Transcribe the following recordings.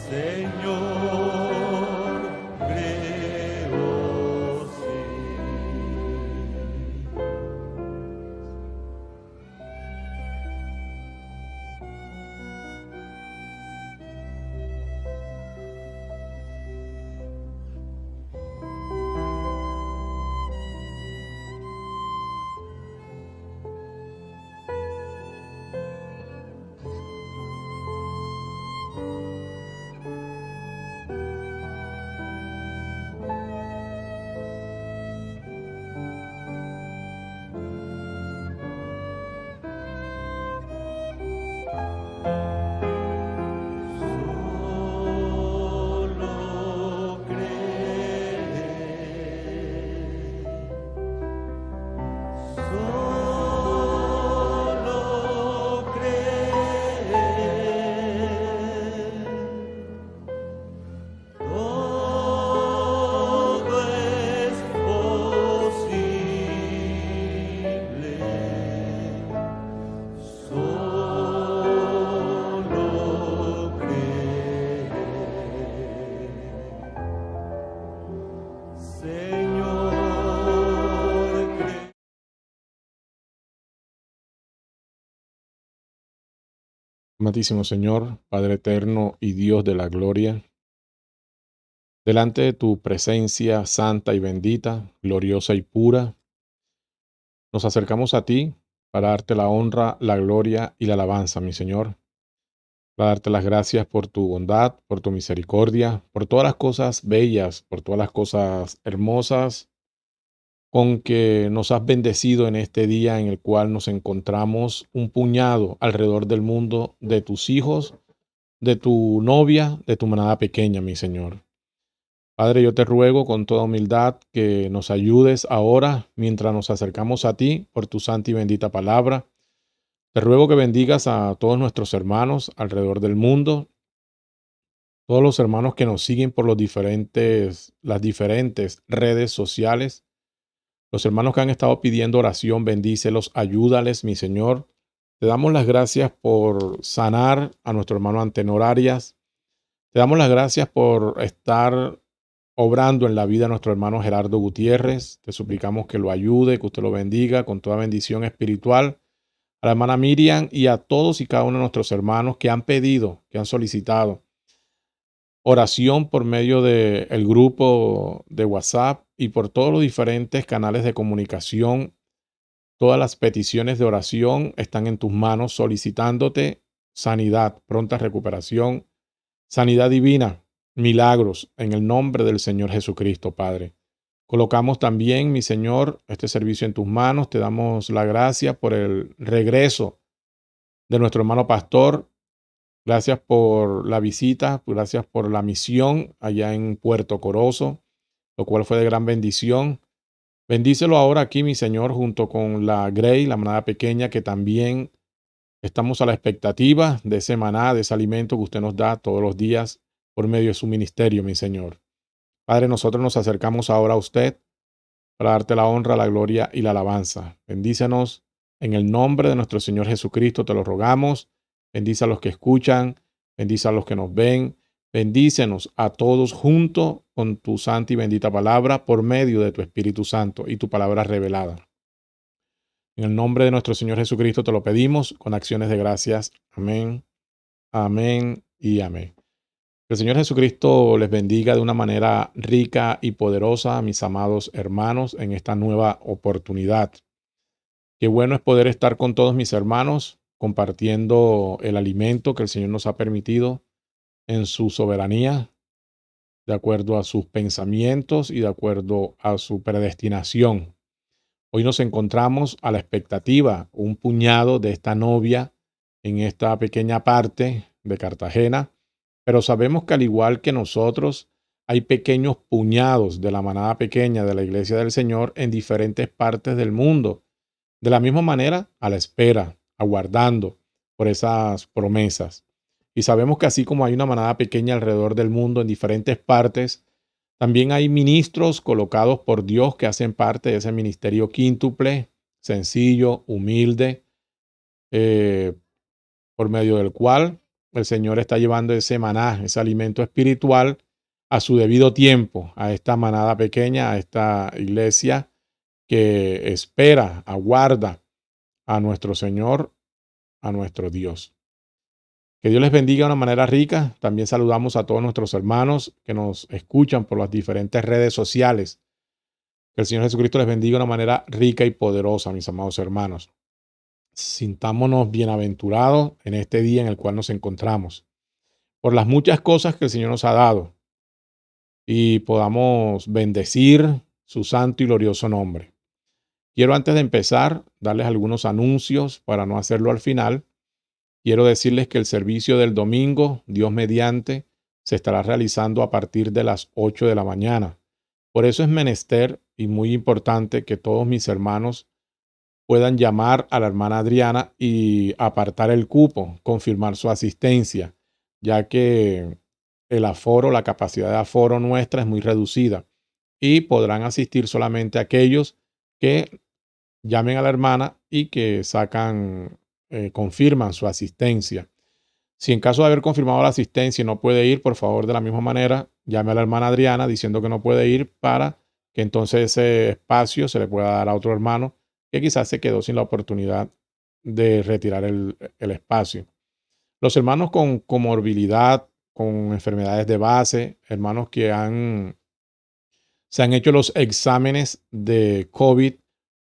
Señor, creo sí. Solo creer, todo es posible. Solo creer. Señor, creo. Amantísimo Señor, Padre eterno y Dios de la gloria, delante de tu presencia santa y bendita, gloriosa y pura, nos acercamos a ti para darte la honra, la gloria y la alabanza, mi Señor, para darte las gracias por tu bondad, por tu misericordia, por todas las cosas bellas, por todas las cosas hermosas con que nos has bendecido en este día en el cual nos encontramos un puñado alrededor del mundo de tus hijos, de tu novia, de tu manada pequeña, mi Señor. Padre, yo te ruego con toda humildad que nos ayudes ahora mientras nos acercamos a ti por tu santa y bendita palabra. Te ruego que bendigas a todos nuestros hermanos alrededor del mundo, todos los hermanos que nos siguen por las diferentes redes sociales, los hermanos que han estado pidiendo oración, bendícelos, ayúdales, mi Señor. Te damos las gracias por sanar a nuestro hermano Antenor Arias. Te damos las gracias por estar obrando en la vida de nuestro hermano Gerardo Gutiérrez. Te suplicamos que lo ayude, que usted lo bendiga con toda bendición espiritual. A la hermana Miriam y a todos y cada uno de nuestros hermanos que han pedido, que han solicitado oración por medio del grupo de WhatsApp y por todos los diferentes canales de comunicación. Todas las peticiones de oración están en tus manos solicitándote sanidad, pronta recuperación, sanidad divina, milagros en el nombre del Señor Jesucristo, Padre. Colocamos también, mi Señor, este servicio en tus manos. Te damos la gracia por el regreso de nuestro hermano pastor. Gracias por la visita, gracias por la misión allá en Puerto Corozo, lo cual fue de gran bendición. Bendícelo ahora aquí, mi Señor, junto con la Grey, la manada pequeña, que también estamos a la expectativa de ese maná, de ese alimento que usted nos da todos los días por medio de su ministerio, mi Señor. Padre, nosotros nos acercamos ahora a usted para darte la honra, la gloria y la alabanza. Bendícenos en el nombre de nuestro Señor Jesucristo, te lo rogamos. Bendice a los que escuchan, bendice a los que nos ven. Bendícenos a todos junto con tu santa y bendita palabra por medio de tu Espíritu Santo y tu palabra revelada. En el nombre de nuestro Señor Jesucristo te lo pedimos con acciones de gracias. Amén, amén y amén. Que el Señor Jesucristo les bendiga de una manera rica y poderosa, mis amados hermanos, en esta nueva oportunidad. Qué bueno es poder estar con todos mis hermanos compartiendo el alimento que el Señor nos ha permitido en su soberanía, de acuerdo a sus pensamientos y de acuerdo a su predestinación. Hoy nos encontramos a la expectativa, un puñado de esta novia en esta pequeña parte de Cartagena, pero sabemos que al igual que nosotros, hay pequeños puñados de la manada pequeña de la Iglesia del Señor en diferentes partes del mundo. De la misma manera, a la espera, aguardando por esas promesas. Y sabemos que así como hay una manada pequeña alrededor del mundo en diferentes partes, también hay ministros colocados por Dios que hacen parte de ese ministerio quíntuple, sencillo, humilde, eh, por medio del cual el Señor está llevando ese maná, ese alimento espiritual, a su debido tiempo, a esta manada pequeña, a esta iglesia que espera, aguarda a nuestro Señor, a nuestro Dios. Que Dios les bendiga de una manera rica. También saludamos a todos nuestros hermanos que nos escuchan por las diferentes redes sociales. Que el Señor Jesucristo les bendiga de una manera rica y poderosa, mis amados hermanos. Sintámonos bienaventurados en este día en el cual nos encontramos, por las muchas cosas que el Señor nos ha dado, y podamos bendecir su santo y glorioso nombre. Quiero, antes de empezar, darles algunos anuncios para no hacerlo al final. Quiero decirles que el servicio del domingo, Dios mediante, se estará realizando a partir de las 8 de la mañana. Por eso es menester y muy importante que todos mis hermanos puedan llamar a la hermana Adriana y apartar el cupo, confirmar su asistencia, ya que el aforo, la capacidad de aforo nuestra es muy reducida y podrán asistir solamente aquellos que llamen a la hermana y que confirman su asistencia. Si en caso de haber confirmado la asistencia y no puede ir, por favor, de la misma manera, llame a la hermana Adriana diciendo que no puede ir, para que entonces ese espacio se le pueda dar a otro hermano que quizás se quedó sin la oportunidad de retirar el espacio. Los hermanos con comorbilidad, con enfermedades de base, hermanos que se han hecho los exámenes de COVID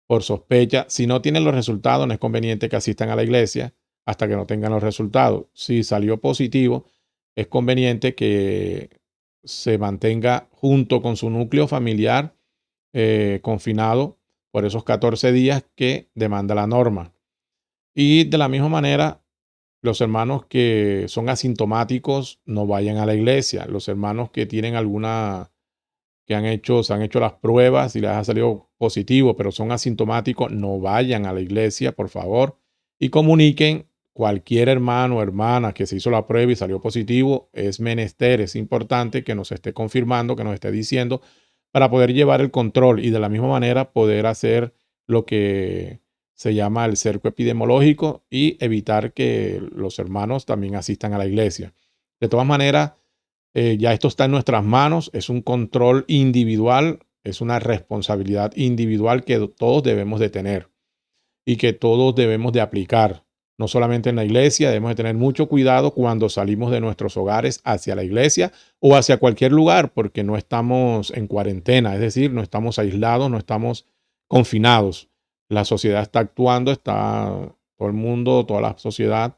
por sospecha, si no tienen los resultados, no es conveniente que asistan a la iglesia hasta que no tengan los resultados. Si salió positivo, es conveniente que se mantenga junto con su núcleo familiar confinado por esos 14 días que demanda la norma. Y de la misma manera, los hermanos que son asintomáticos no vayan a la iglesia. Los hermanos que tienen se han hecho las pruebas y les ha salido positivo, pero son asintomáticos, no vayan a la iglesia, por favor, y comuniquen. Cualquier hermano o hermana que se hizo la prueba y salió positivo, es menester, es importante que nos esté confirmando, que nos esté diciendo, para poder llevar el control y de la misma manera poder hacer lo que se llama el cerco epidemiológico y evitar que los hermanos también asistan a la iglesia. De todas maneras, ya esto está en nuestras manos, es un control individual, es una responsabilidad individual que todos debemos de tener y que todos debemos de aplicar. No solamente en la iglesia, debemos de tener mucho cuidado cuando salimos de nuestros hogares hacia la iglesia o hacia cualquier lugar, porque no estamos en cuarentena, es decir, no estamos aislados, no estamos confinados. La sociedad está actuando, todo el mundo, toda la sociedad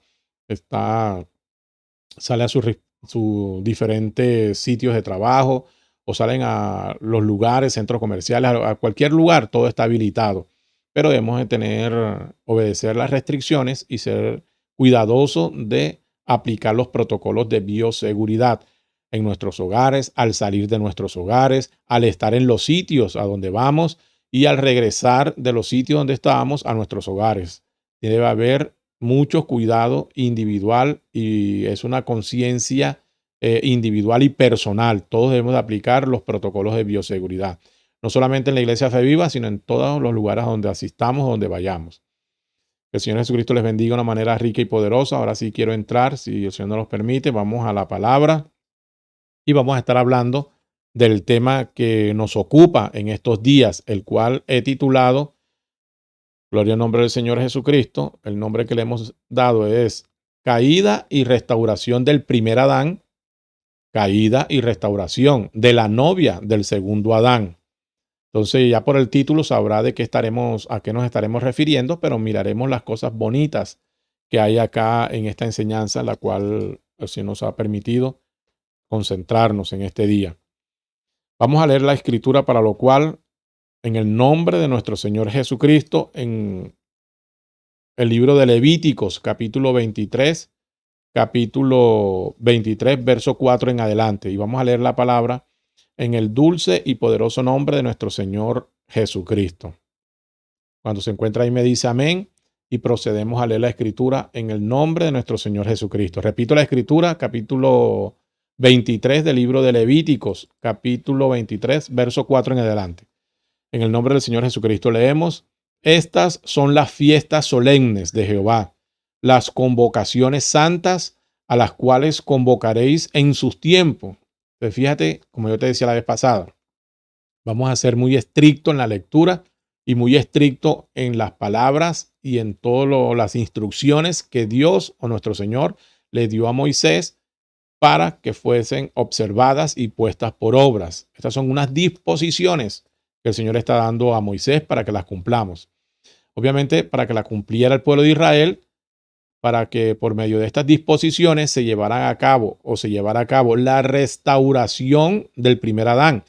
sale a sus diferentes sitios de trabajo o salen a los lugares, centros comerciales, a cualquier lugar, todo está habilitado. Pero debemos de obedecer las restricciones y ser cuidadosos de aplicar los protocolos de bioseguridad en nuestros hogares, al salir de nuestros hogares, al estar en los sitios a donde vamos y al regresar de los sitios donde estábamos a nuestros hogares. Debe haber mucho cuidado individual y es una conciencia individual y personal. Todos debemos de aplicar los protocolos de bioseguridad, no solamente en la Iglesia Fe Viva, sino en todos los lugares donde asistamos, donde vayamos. Que el Señor Jesucristo les bendiga de una manera rica y poderosa. Ahora sí quiero entrar, si el Señor nos lo permite, vamos a la palabra y vamos a estar hablando del tema que nos ocupa en estos días, el cual he titulado Gloria al nombre del Señor Jesucristo. El nombre que le hemos dado es Caída y restauración del primer Adán, caída y restauración de la novia del segundo Adán. Entonces ya por el título sabrá a qué nos estaremos refiriendo, pero miraremos las cosas bonitas que hay acá en esta enseñanza, la cual el Señor nos ha permitido concentrarnos en este día. Vamos a leer la escritura, para lo cual, en el nombre de nuestro Señor Jesucristo, en el libro de Levíticos, capítulo 23, verso 4 en adelante. Y vamos a leer la palabra en el dulce y poderoso nombre de nuestro Señor Jesucristo. Cuando se encuentra ahí me dice amén y procedemos a leer la escritura en el nombre de nuestro Señor Jesucristo. Repito la escritura, capítulo 23 del libro de Levíticos, capítulo 23, verso 4 en adelante. En el nombre del Señor Jesucristo leemos: Estas son las fiestas solemnes de Jehová, las convocaciones santas, a las cuales convocaréis en sus tiempos. Entonces, fíjate, como yo te decía la vez pasada, vamos a ser muy estrictos en la lectura y muy estrictos en las palabras y en todas las instrucciones que Dios o nuestro Señor le dio a Moisés para que fuesen observadas y puestas por obras. Estas son unas disposiciones que el Señor está dando a Moisés para que las cumplamos. Obviamente, para que la cumpliera el pueblo de Israel, para que por medio de estas disposiciones se llevara a cabo la restauración del primer Adán,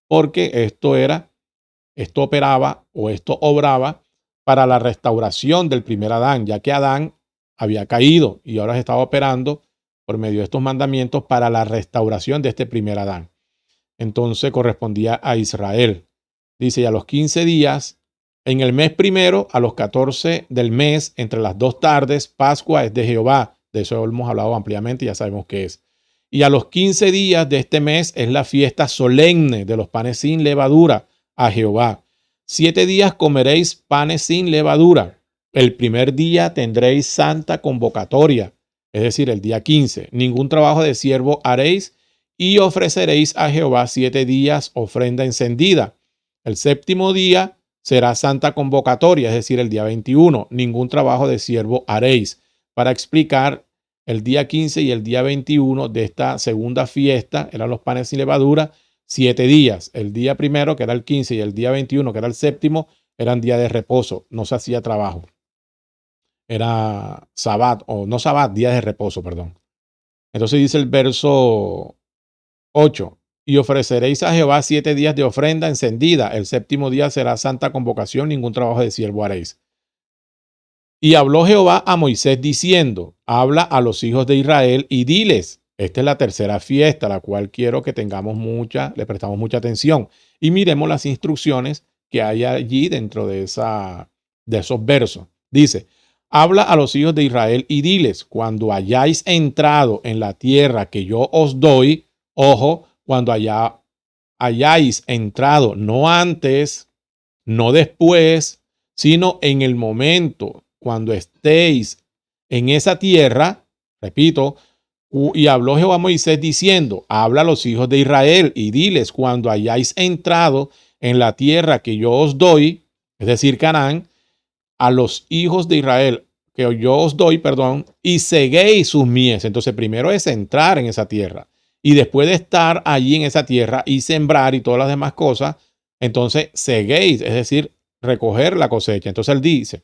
porque esto operaba o esto obraba para la restauración del primer Adán, ya que Adán había caído y ahora se estaba operando por medio de estos mandamientos para la restauración de este primer Adán. Entonces correspondía a Israel. Dice, y a los 15 días, en el mes primero, a los 14 del mes, entre las 2 tardes, Pascua es de Jehová. De eso hemos hablado ampliamente, ya sabemos qué es. Y a los 15 días de este mes es la fiesta solemne de los panes sin levadura a Jehová. 7 días comeréis panes sin levadura. El primer día tendréis santa convocatoria, es decir, el día 15. Ningún trabajo de siervo haréis y ofreceréis a Jehová 7 días ofrenda encendida. El séptimo día será santa convocatoria, es decir, el día 21. Ningún trabajo de siervo haréis. Para explicar el día 15 y el día 21 de esta segunda fiesta, eran los panes sin levadura, 7 días. El día primero, que era el 15, y el día 21, que era el séptimo, eran días de reposo. No se hacía trabajo. Era sabbat, o no sabbat, días de reposo, perdón. Entonces dice el verso 8. Y ofreceréis a Jehová 7 días de ofrenda encendida. El séptimo día será santa convocación, ningún trabajo de siervo haréis. Y habló Jehová a Moisés diciendo, habla a los hijos de Israel y diles, esta es la tercera fiesta, la cual quiero que le prestamos mucha atención y miremos las instrucciones que hay allí dentro de esos versos. Dice, habla a los hijos de Israel y diles, cuando hayáis entrado en la tierra que yo os doy, ojo, cuando hayáis entrado, no antes, no después, sino en el momento, cuando estéis en esa tierra, repito, y habló Jehová a Moisés diciendo, habla a los hijos de Israel y diles, cuando hayáis entrado en la tierra que yo os doy, es decir, Canaán, a los hijos de Israel que yo os doy, perdón, y seguéis sus mies. Entonces, primero es entrar en esa tierra. Y después de estar allí en esa tierra y sembrar y todas las demás cosas, entonces seguéis, es decir, recoger la cosecha. Entonces él dice,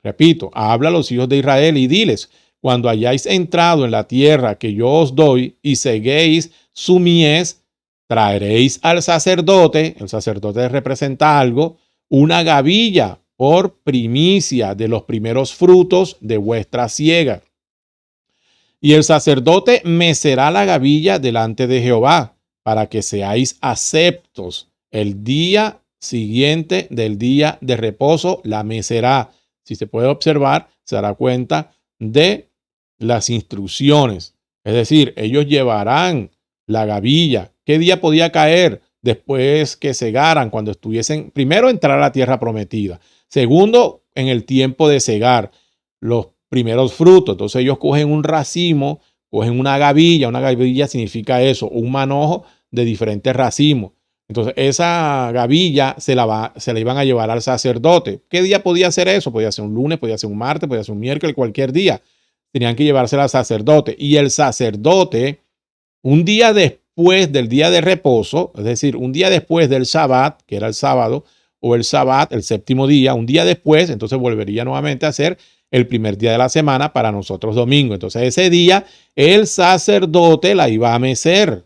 repito, habla a los hijos de Israel y diles, cuando hayáis entrado en la tierra que yo os doy y seguéis su mies, traeréis al sacerdote, el sacerdote representa algo, una gavilla por primicia de los primeros frutos de vuestra siega. Y el sacerdote mecerá la gavilla delante de Jehová, para que seáis aceptos. El día siguiente del día de reposo la mecerá. Si se puede observar, se dará cuenta de las instrucciones. Es decir, ellos llevarán la gavilla. ¿Qué día podía caer? Después que segaran, cuando estuviesen, primero entrar a la tierra prometida. Segundo, en el tiempo de segar los primeros frutos. Entonces ellos cogen un racimo, cogen una gavilla significa eso, un manojo de diferentes racimos. Entonces esa gavilla se la iban a llevar al sacerdote. ¿Qué día podía ser eso? Podía ser un lunes, podía ser un martes, podía ser un miércoles, cualquier día. Tenían que llevársela al sacerdote. Y el sacerdote, un día después del día de reposo, es decir, un día después del Shabbat, que era el sábado, o el Shabbat, el séptimo día, un día después, entonces volvería nuevamente a ser el primer día de la semana para nosotros domingo. Entonces ese día el sacerdote la iba a mecer.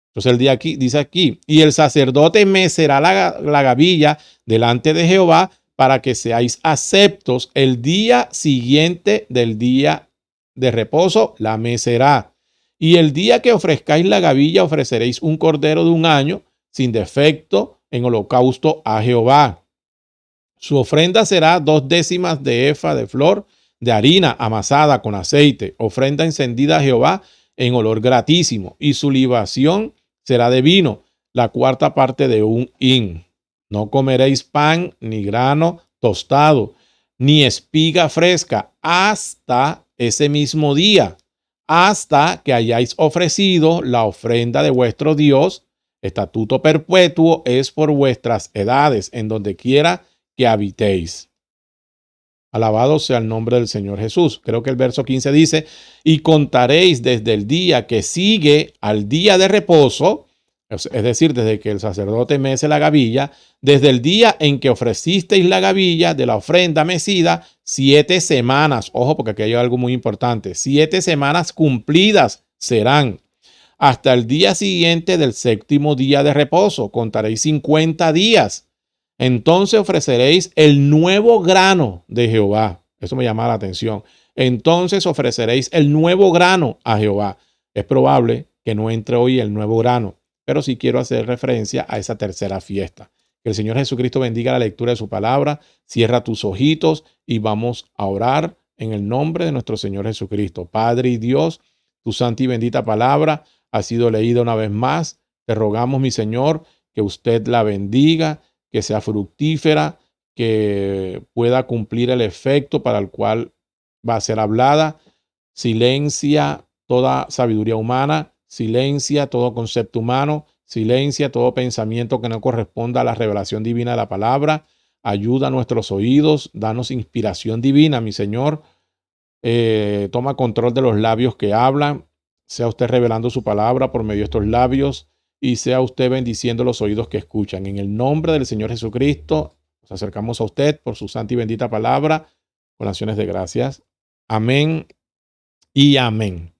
Entonces el día aquí dice aquí, y el sacerdote mecerá la gavilla delante de Jehová para que seáis aceptos. El día siguiente del día de reposo la mecerá. Y el día que ofrezcáis la gavilla ofreceréis un cordero de un año sin defecto en holocausto a Jehová. Su ofrenda será 2/10 de efa de flor de harina amasada con aceite, ofrenda encendida a Jehová en olor gratísimo, y su libación será de vino, la 1/4 parte de un hin. No comeréis pan, ni grano tostado, ni espiga fresca, hasta ese mismo día. hasta que hayáis ofrecido la ofrenda de vuestro Dios. Estatuto perpetuo es por vuestras edades, en donde quiera que habitéis. Alabado sea el nombre del Señor Jesús. Creo que el verso 15 dice, y contaréis desde el día que sigue al día de reposo, es decir, desde que el sacerdote mece la gavilla, desde el día en que ofrecisteis la gavilla de la ofrenda mecida, 7 semanas. Ojo, porque aquí hay algo muy importante. 7 semanas cumplidas serán. Hasta el día siguiente del séptimo día de reposo, contaréis 50 días. Entonces ofreceréis el nuevo grano de Jehová. Eso me llama la atención. Entonces ofreceréis el nuevo grano a Jehová. Es probable que no entre hoy el nuevo grano, pero sí quiero hacer referencia a esa tercera fiesta. Que el Señor Jesucristo bendiga la lectura de su palabra. Cierra tus ojitos y vamos a orar en el nombre de nuestro Señor Jesucristo. Padre y Dios, tu santa y bendita palabra ha sido leída una vez más. Te rogamos, mi Señor, que usted la bendiga, que sea fructífera, que pueda cumplir el efecto para el cual va a ser hablada. Silencia toda sabiduría humana, silencia todo concepto humano, silencia todo pensamiento que no corresponda a la revelación divina de la palabra. Ayuda a nuestros oídos, danos inspiración divina, mi Señor. Toma control de los labios que hablan. Sea usted revelando su palabra por medio de estos labios y sea usted bendiciendo los oídos que escuchan. En el nombre del Señor Jesucristo, nos acercamos a usted por su santa y bendita palabra con acciones de gracias. Amén y amén.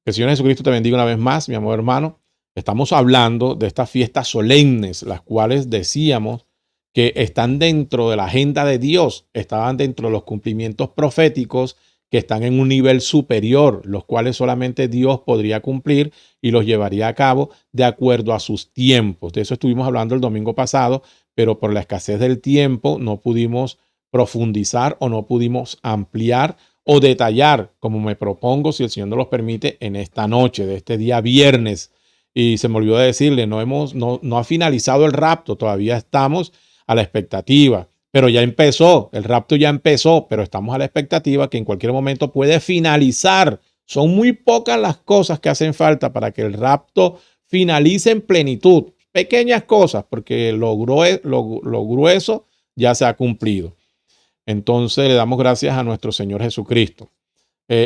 Que el Señor Jesucristo te bendiga una vez más, mi amor hermano. Estamos hablando de estas fiestas solemnes, las cuales decíamos que están dentro de la agenda de Dios, estaban dentro de los cumplimientos proféticos que están en un nivel superior, los cuales solamente Dios podría cumplir y los llevaría a cabo de acuerdo a sus tiempos. De eso estuvimos hablando el domingo pasado, pero por la escasez del tiempo no pudimos profundizar o no pudimos ampliar o detallar, como me propongo, si el Señor nos los permite, en esta noche de este día viernes. Y se me olvidó de decirle, no ha finalizado el rapto, todavía estamos a la expectativa. Pero ya empezó, el rapto ya empezó, pero estamos a la expectativa que en cualquier momento puede finalizar. Son muy pocas las cosas que hacen falta para que el rapto finalice en plenitud. Pequeñas cosas, porque lo grueso ya se ha cumplido. Entonces le damos gracias a nuestro Señor Jesucristo.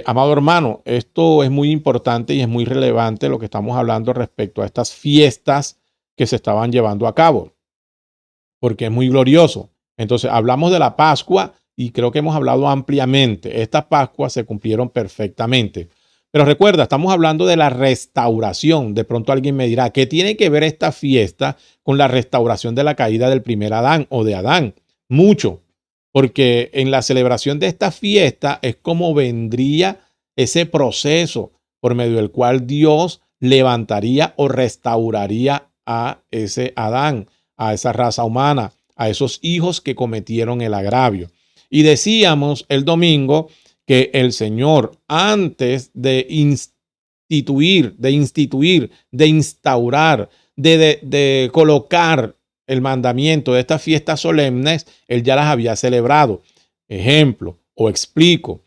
Amado hermano, esto es muy importante y es muy relevante lo que estamos hablando respecto a estas fiestas que se estaban llevando a cabo, porque es muy glorioso. Entonces hablamos de la Pascua y creo que hemos hablado ampliamente. Estas Pascuas se cumplieron perfectamente. Pero recuerda, estamos hablando de la restauración. De pronto alguien me dirá, ¿qué tiene que ver esta fiesta con la restauración de la caída del primer Adán o de Adán? Mucho, porque en la celebración de esta fiesta es como vendría ese proceso por medio del cual Dios levantaría o restauraría a ese Adán, a esa raza humana, a esos hijos que cometieron el agravio. Y decíamos el domingo que el Señor, antes de instaurar, de colocar el mandamiento de estas fiestas solemnes, Él ya las había celebrado. Ejemplo o explico.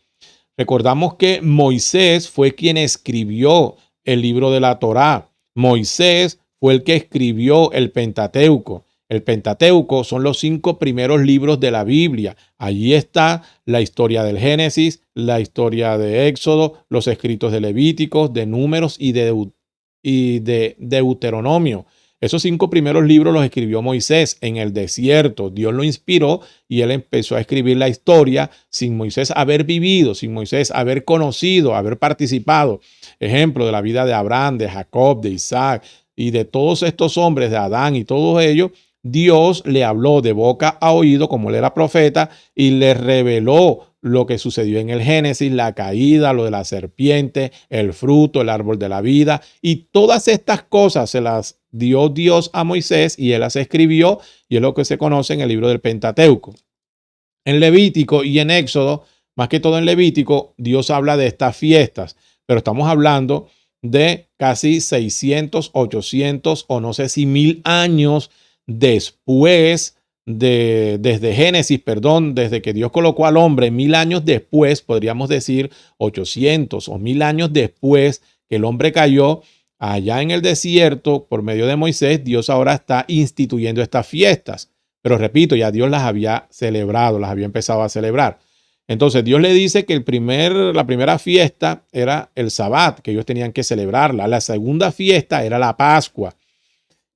Recordamos que Moisés fue quien escribió el libro de la Torá. Moisés fue el que escribió el Pentateuco. El Pentateuco son los 5 primeros libros de la Biblia. Allí está la historia del Génesis, la historia de Éxodo, los escritos de Levíticos, de Números y de Deuteronomio. Esos 5 primeros libros los escribió Moisés en el desierto. Dios lo inspiró y él empezó a escribir la historia sin Moisés haber vivido, sin Moisés haber conocido, haber participado. Ejemplo de la vida de Abraham, de Jacob, de Isaac y de todos estos hombres, de Adán y todos ellos. Dios le habló de boca a oído, como él era profeta, y le reveló lo que sucedió en el Génesis, la caída, lo de la serpiente, el fruto, el árbol de la vida, y todas estas cosas se las dio Dios a Moisés y él las escribió, y es lo que se conoce en el libro del Pentateuco. En Levítico y en Éxodo, más que todo en Levítico, Dios habla de estas fiestas, pero estamos hablando de casi 600, 800 o no sé si 1000 años después desde Génesis, perdón, desde que Dios colocó al hombre 1000 años después, podríamos decir 800 o 1000 años después que el hombre cayó allá en el desierto por medio de Moisés, Dios ahora está instituyendo estas fiestas. Pero repito, ya Dios las había celebrado, las había empezado a celebrar. Entonces Dios le dice que la primera fiesta era el Sabbat, que ellos tenían que celebrarla. La segunda fiesta era la Pascua,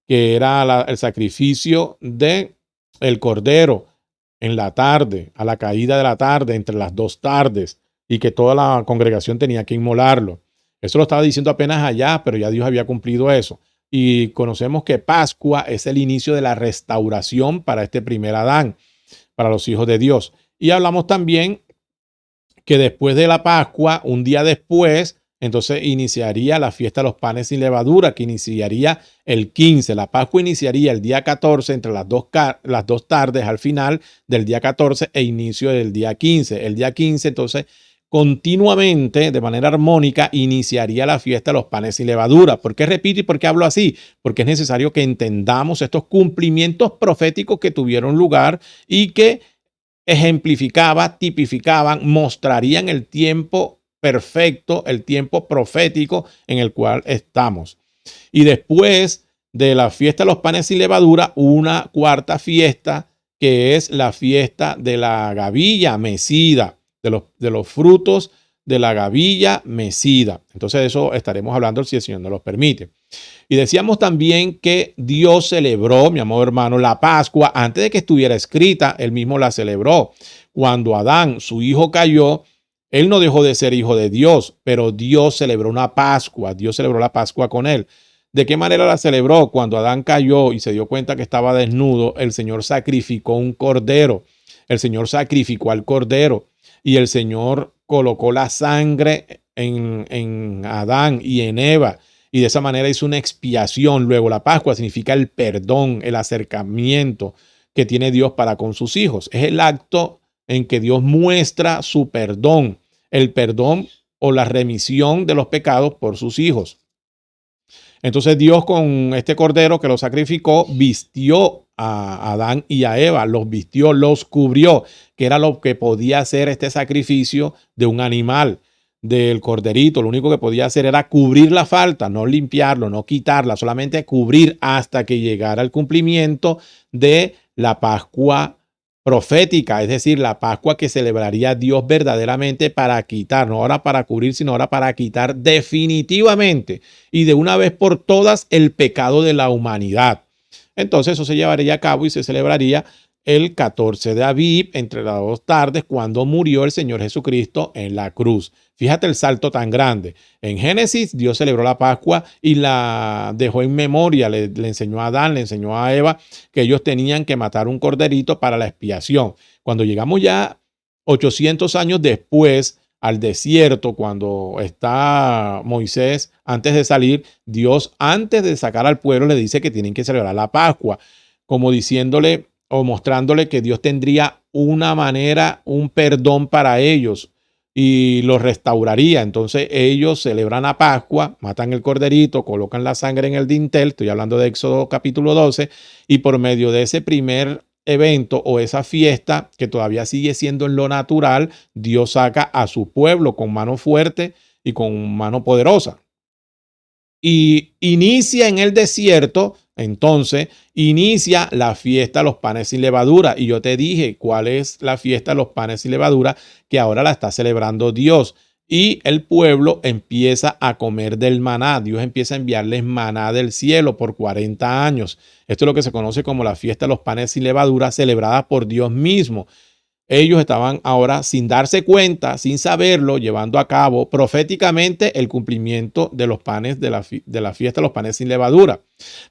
que era el sacrificio de el cordero en la tarde, a la caída de la tarde, entre las dos tardes, y que toda la congregación tenía que inmolarlo. Eso lo estaba diciendo apenas allá, pero ya Dios había cumplido eso. Y conocemos que Pascua es el inicio de la restauración para este primer Adán, para los hijos de Dios. Y hablamos también que después de la Pascua, un día después, entonces iniciaría la fiesta de los panes sin levadura, que iniciaría el 15. La Pascua iniciaría el día 14, entre las dos tardes al final del día 14 e inicio del día 15. El día 15, entonces, continuamente, de manera armónica, iniciaría la fiesta de los panes sin levadura. ¿Por qué repito y por qué hablo así? Porque es necesario que entendamos estos cumplimientos proféticos que tuvieron lugar y que tipificaban, mostrarían el tiempo perfecto, el tiempo profético en el cual estamos. Y después de la fiesta de los panes sin levadura, una cuarta fiesta que es la fiesta de la gavilla mecida, de los frutos de la gavilla mecida. Entonces de eso estaremos hablando si el Señor nos lo permite. Y decíamos también que Dios celebró, mi amado hermano, la Pascua antes de que estuviera escrita. Él mismo la celebró. Cuando Adán, su hijo, cayó, él no dejó de ser hijo de Dios, pero Dios celebró una Pascua. Dios celebró la Pascua con él. ¿De qué manera la celebró? Cuando Adán cayó y se dio cuenta que estaba desnudo, el Señor sacrificó un cordero. El Señor sacrificó al cordero y el Señor colocó la sangre en Adán y en Eva. Y de esa manera hizo una expiación. Luego la Pascua significa el perdón, el acercamiento que tiene Dios para con sus hijos. Es el acto en que Dios muestra su perdón, el perdón o la remisión de los pecados por sus hijos. Entonces Dios con este cordero que lo sacrificó, vistió a Adán y a Eva, los vistió, los cubrió, que era lo que podía hacer este sacrificio de un animal, del corderito. Lo único que podía hacer era cubrir la falta, no limpiarlo, no quitarla, solamente cubrir hasta que llegara el cumplimiento de la Pascua profética, es decir, la Pascua que celebraría Dios verdaderamente para quitar, no ahora para cubrir, sino ahora para quitar definitivamente y de una vez por todas el pecado de la humanidad. Entonces eso se llevaría a cabo y se celebraría el 14 de Aviv, entre las dos tardes, cuando murió el Señor Jesucristo en la cruz. Fíjate el salto tan grande. En Génesis, Dios celebró la Pascua y la dejó en memoria. Le enseñó a Adán, le enseñó a Eva que ellos tenían que matar un corderito para la expiación. Cuando llegamos ya 800 años después al desierto, cuando está Moisés antes de salir, Dios antes de sacar al pueblo le dice que tienen que celebrar la Pascua, como diciéndole o mostrándole que Dios tendría una manera, un perdón para ellos y los restauraría. Entonces ellos celebran la Pascua, matan el corderito, colocan la sangre en el dintel, estoy hablando de Éxodo capítulo 12, y por medio de ese primer evento o esa fiesta que todavía sigue siendo en lo natural, Dios saca a su pueblo con mano fuerte y con mano poderosa. Y inicia en el desierto, entonces inicia la fiesta de los panes sin levadura. Y yo te dije cuál es la fiesta de los panes sin levadura, que ahora la está celebrando Dios. Y el pueblo empieza a comer del maná. Dios empieza a enviarles maná del cielo por 40 años. Esto es lo que se conoce como la fiesta de los panes sin levadura, celebrada por Dios mismo. Ellos estaban ahora, sin darse cuenta, sin saberlo, llevando a cabo proféticamente el cumplimiento de los panes de la fiesta de los panes sin levadura.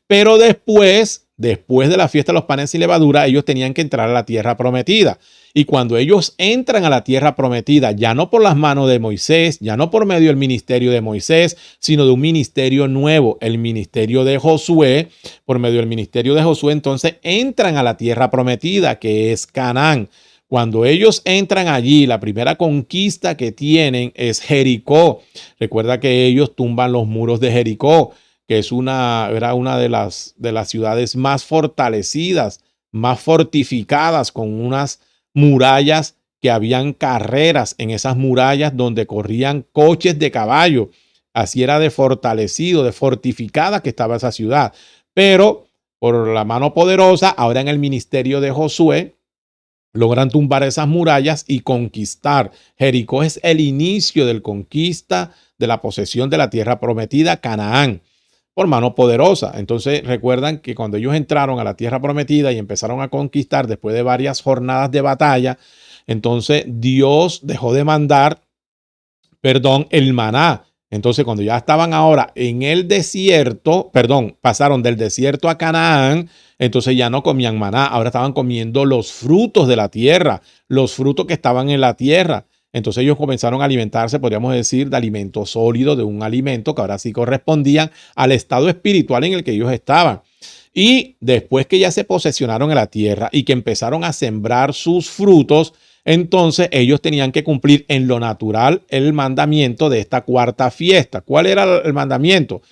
Pero después de la fiesta de los panes sin levadura, ellos tenían que entrar a la tierra prometida. Y cuando ellos entran a la tierra prometida, ya no por las manos de Moisés, ya no por medio del ministerio de Moisés, sino de un ministerio nuevo, el ministerio de Josué. Por medio del ministerio de Josué, entonces entran a la tierra prometida, que es Canaán. Cuando ellos entran allí, la primera conquista que tienen es Jericó. Recuerda que ellos tumban los muros de Jericó, que era una de las ciudades más fortalecidas más fortificadas, con unas murallas que habían carreras en esas murallas donde corrían coches de caballo. Así era de fortalecido, de fortificada que estaba esa ciudad. Pero por la mano poderosa, ahora en el ministerio de Josué, logran tumbar esas murallas y conquistar. Jericó es el inicio de la conquista de la posesión de la tierra prometida, Canaán, por mano poderosa. Entonces recuerdan que cuando ellos entraron a la tierra prometida y empezaron a conquistar después de varias jornadas de batalla, entonces Dios dejó de mandar, el maná. Entonces, cuando ya estaban ahora en el desierto, pasaron del desierto a Canaán, entonces ya no comían maná, ahora estaban comiendo los frutos de la tierra, los frutos que estaban en la tierra. Entonces ellos comenzaron a alimentarse, podríamos decir, de alimento sólido, de un alimento que ahora sí correspondían al estado espiritual en el que ellos estaban. Y después que ya se posesionaron en la tierra y que empezaron a sembrar sus frutos, entonces ellos tenían que cumplir en lo natural el mandamiento de esta cuarta fiesta. ¿Cuál era el mandamiento?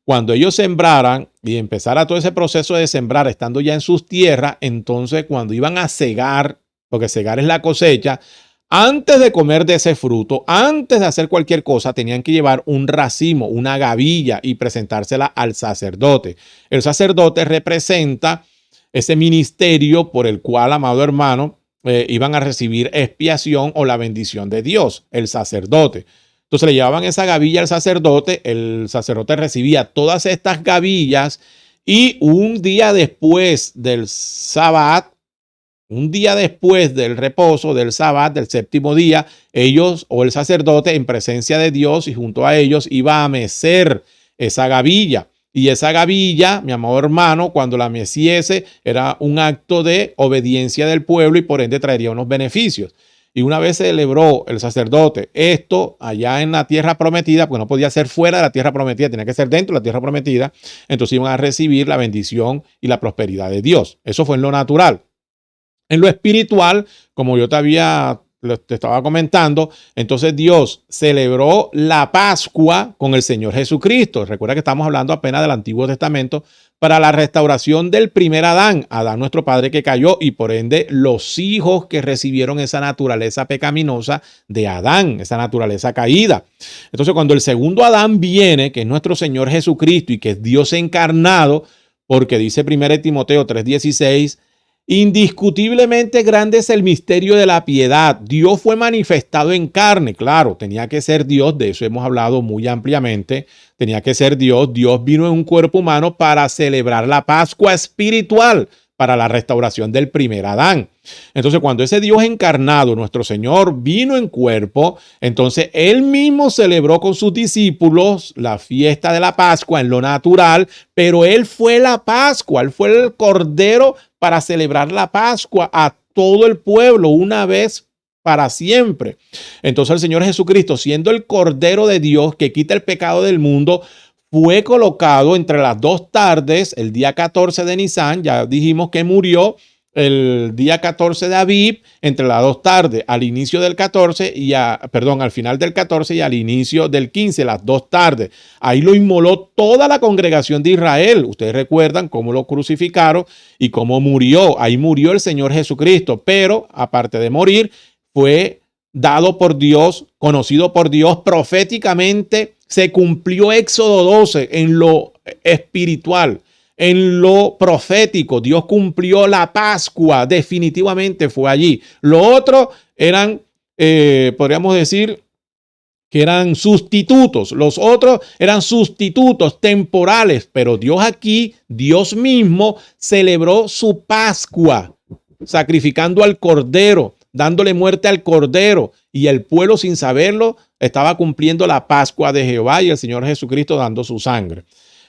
Cuando ellos sembraran y empezara todo ese proceso de sembrar estando ya en sus tierras, entonces cuando iban a cegar, porque cegar es la cosecha, antes de comer de ese fruto, antes de hacer cualquier cosa, tenían que llevar un racimo, una gavilla y presentársela al sacerdote. El sacerdote representa ese ministerio por el cual, amado hermano, iban a recibir expiación o la bendición de Dios, el sacerdote. Entonces le llevaban esa gavilla al sacerdote, el sacerdote recibía todas estas gavillas y un día después del Sabbat, un día después del reposo, del Sabbat, del séptimo día, ellos o el sacerdote en presencia de Dios y junto a ellos iba a mecer esa gavilla. Y esa gavilla, mi amado hermano, cuando la meciese, era un acto de obediencia del pueblo y por ende traería unos beneficios. Y una vez celebró el sacerdote esto allá en la tierra prometida, porque no podía ser fuera de la tierra prometida, tenía que ser dentro de la tierra prometida, entonces iban a recibir la bendición y la prosperidad de Dios. Eso fue en lo natural. En lo espiritual, como yo te estaba comentando, entonces Dios celebró la Pascua con el Señor Jesucristo. Recuerda que estamos hablando apenas del Antiguo Testamento para la restauración del primer Adán, Adán nuestro padre que cayó y por ende los hijos que recibieron esa naturaleza pecaminosa de Adán, esa naturaleza caída. Entonces cuando el segundo Adán viene, que es nuestro Señor Jesucristo y que es Dios encarnado, porque dice 1 Timoteo 3:16, indiscutiblemente grande es el misterio de la piedad. Dios fue manifestado en carne. Claro, tenía que ser Dios. De eso hemos hablado muy ampliamente. Tenía que ser Dios. Dios vino en un cuerpo humano para celebrar la Pascua espiritual, para la restauración del primer Adán. Entonces, cuando ese Dios encarnado, nuestro Señor, vino en cuerpo, entonces Él mismo celebró con sus discípulos la fiesta de la Pascua en lo natural, pero Él fue la Pascua, Él fue el Cordero para celebrar la Pascua a todo el pueblo una vez para siempre. Entonces el Señor Jesucristo, siendo el Cordero de Dios que quita el pecado del mundo, fue colocado entre las dos tardes, el día 14 de Nisan, ya dijimos que murió el día 14 de Abib, entre las dos tardes, al inicio del 14 y al final del 14 y al inicio del 15, las dos tardes. Ahí lo inmoló toda la congregación de Israel. Ustedes recuerdan cómo lo crucificaron y cómo murió. Ahí murió el Señor Jesucristo, pero aparte de morir, fue dado por Dios, conocido por Dios proféticamente. Se cumplió Éxodo 12 en lo espiritual, en lo profético. Dios cumplió la Pascua, definitivamente fue allí. Lo otro eran, podríamos decir, que eran sustitutos. Los otros eran sustitutos temporales, pero Dios aquí, Dios mismo, celebró su Pascua, sacrificando al Cordero, dándole muerte al Cordero, y el pueblo sin saberlo estaba cumpliendo la Pascua de Jehová y el Señor Jesucristo dando su sangre.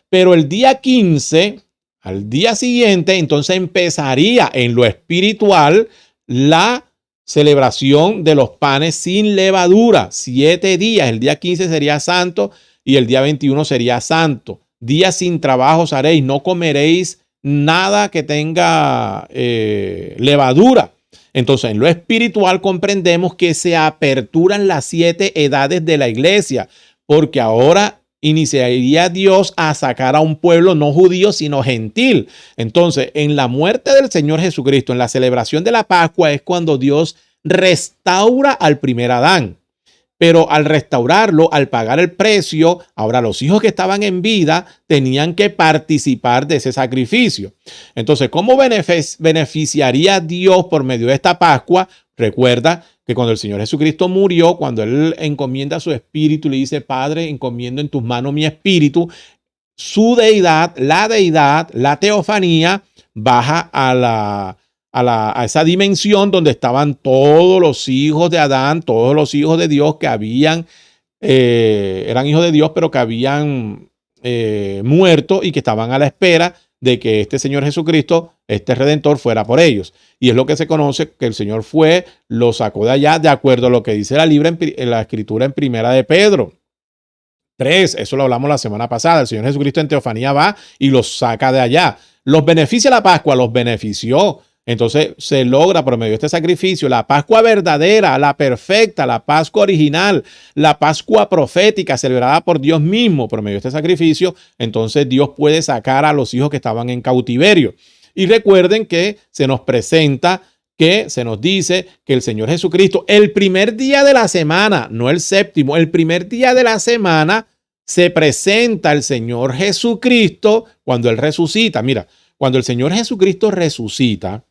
Pero el día 15, al día siguiente, entonces empezaría en lo espiritual la celebración de los panes sin levadura. 7 días, el día 15 sería santo y el día 21 sería santo. Días sin trabajos haréis, no comeréis nada que tenga levadura. Entonces, en lo espiritual comprendemos que se aperturan las 7 edades de la iglesia, porque ahora iniciaría Dios a sacar a un pueblo no judío, sino gentil. Entonces, en la muerte del Señor Jesucristo, en la celebración de la Pascua, es cuando Dios restaura al primer Adán. Pero al restaurarlo, al pagar el precio, ahora los hijos que estaban en vida tenían que participar de ese sacrificio. Entonces, ¿cómo beneficiaría Dios por medio de esta Pascua? Recuerda que cuando el Señor Jesucristo murió, cuando Él encomienda su espíritu y le dice, Padre, encomiendo en tus manos mi espíritu, su deidad, la teofanía, baja a esa dimensión donde estaban todos los hijos de Adán, todos los hijos de Dios que eran hijos de Dios, pero que habían muerto y que estaban a la espera de que este Señor Jesucristo, este Redentor, fuera por ellos. Y es lo que se conoce, que el Señor fue, lo sacó de allá, de acuerdo a lo que dice la Escritura en Primera de Pedro 3. Eso lo hablamos la semana pasada. El Señor Jesucristo en teofanía va y los saca de allá. ¿Los beneficia la Pascua? Los benefició. Entonces se logra por medio de este sacrificio la Pascua verdadera, la perfecta, la Pascua original, la Pascua profética celebrada por Dios mismo por medio de este sacrificio. Entonces Dios puede sacar a los hijos que estaban en cautiverio. Y recuerden que se nos presenta, que se nos dice que el Señor Jesucristo, el primer día de la semana, no el séptimo, el primer día de la semana, se presenta el Señor Jesucristo cuando Él resucita. Mira, cuando el Señor Jesucristo resucita,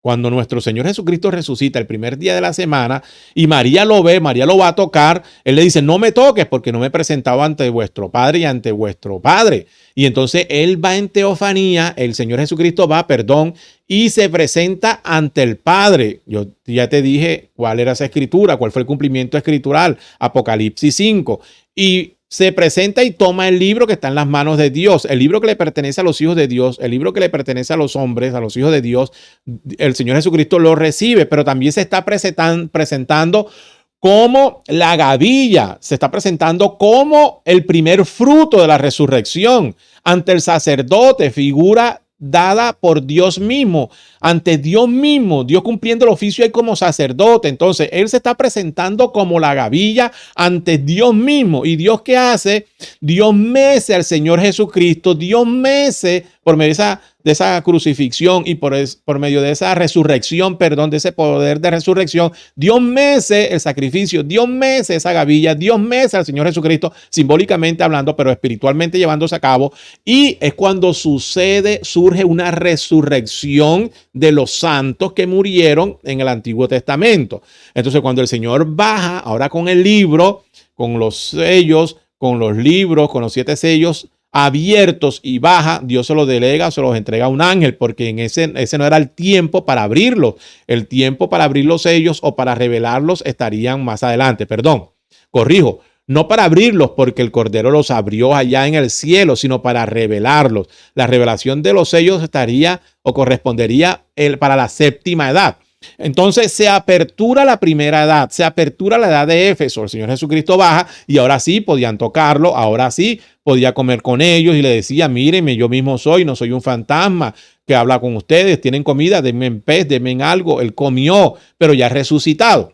cuando nuestro Señor Jesucristo resucita el primer día de la semana y María lo ve, María lo va a tocar, Él le dice, no me toques porque no me he presentado ante vuestro Padre y ante vuestro Padre. Y entonces Él va en teofanía, el Señor Jesucristo va, y se presenta ante el Padre. Yo ya te dije cuál era esa escritura, cuál fue el cumplimiento escritural, Apocalipsis 5. Y se presenta y toma el libro que está en las manos de Dios, el libro que le pertenece a los hijos de Dios, el libro que le pertenece a los hombres, a los hijos de Dios. El Señor Jesucristo lo recibe, pero también se está presentando como la gavilla, se está presentando como el primer fruto de la resurrección ante el sacerdote, figura dada por Dios mismo, ante Dios mismo, Dios cumpliendo el oficio ahí como sacerdote. Entonces, Él se está presentando como la gavilla ante Dios mismo. ¿Y Dios qué hace? Dios mece al Señor Jesucristo, Dios mece por medio de esa crucifixión y por medio de esa resurrección, de ese poder de resurrección, Dios mece el sacrificio, Dios mece esa gavilla, Dios mece al Señor Jesucristo, simbólicamente hablando, pero espiritualmente llevándose a cabo. Y es cuando surge una resurrección de los santos que murieron en el Antiguo Testamento. Entonces, cuando el Señor baja, ahora con el libro, con los sellos, con los libros, con los 7 sellos abiertos y baja, Dios se los delega, se los entrega a un ángel, porque en ese no era el tiempo para abrirlos. El tiempo para abrir los sellos o para revelarlos estarían más adelante. Perdón, corrijo. No para abrirlos porque el Cordero los abrió allá en el cielo, sino para revelarlos. La revelación de los sellos estaría o correspondería para la séptima edad. Entonces se apertura la primera edad, se apertura la edad de Éfeso. El Señor Jesucristo baja y ahora sí podían tocarlo, ahora sí podía comer con ellos y le decía, mírenme, yo mismo soy, no soy un fantasma que habla con ustedes, tienen comida, denme en pez, denme en algo. Él comió, pero ya resucitado.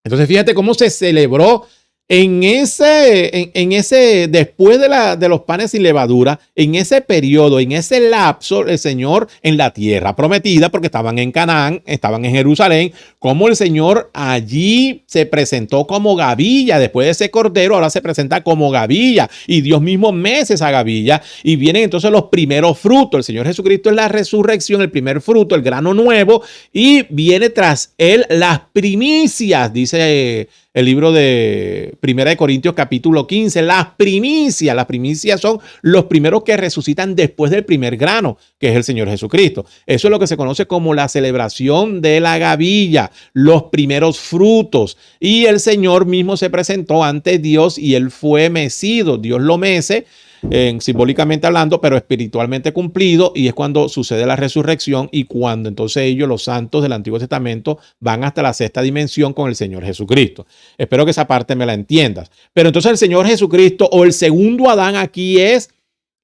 Entonces fíjate cómo se celebró en ese después de los panes sin levadura, en ese periodo, en ese lapso, el Señor en la tierra prometida, porque estaban en Canaán, estaban en Jerusalén, como el Señor allí se presentó como gavilla, después de ese cordero, ahora se presenta como gavilla, y Dios mismo mece esa gavilla, y vienen entonces los primeros frutos. El Señor Jesucristo es la resurrección, el primer fruto, el grano nuevo, y viene tras él las primicias, dice el libro de Primera de Corintios capítulo 15, las primicias son los primeros que resucitan después del primer grano, que es el Señor Jesucristo. Eso es lo que se conoce como la celebración de la gavilla, los primeros frutos. Y el Señor mismo se presentó ante Dios y Él fue mecido. Dios lo mece, simbólicamente hablando, pero espiritualmente cumplido, y es cuando sucede la resurrección y cuando entonces ellos, los santos del Antiguo Testamento, van hasta la sexta dimensión con el Señor Jesucristo. Espero que esa parte me la entiendas. Pero entonces el Señor Jesucristo o el segundo Adán aquí es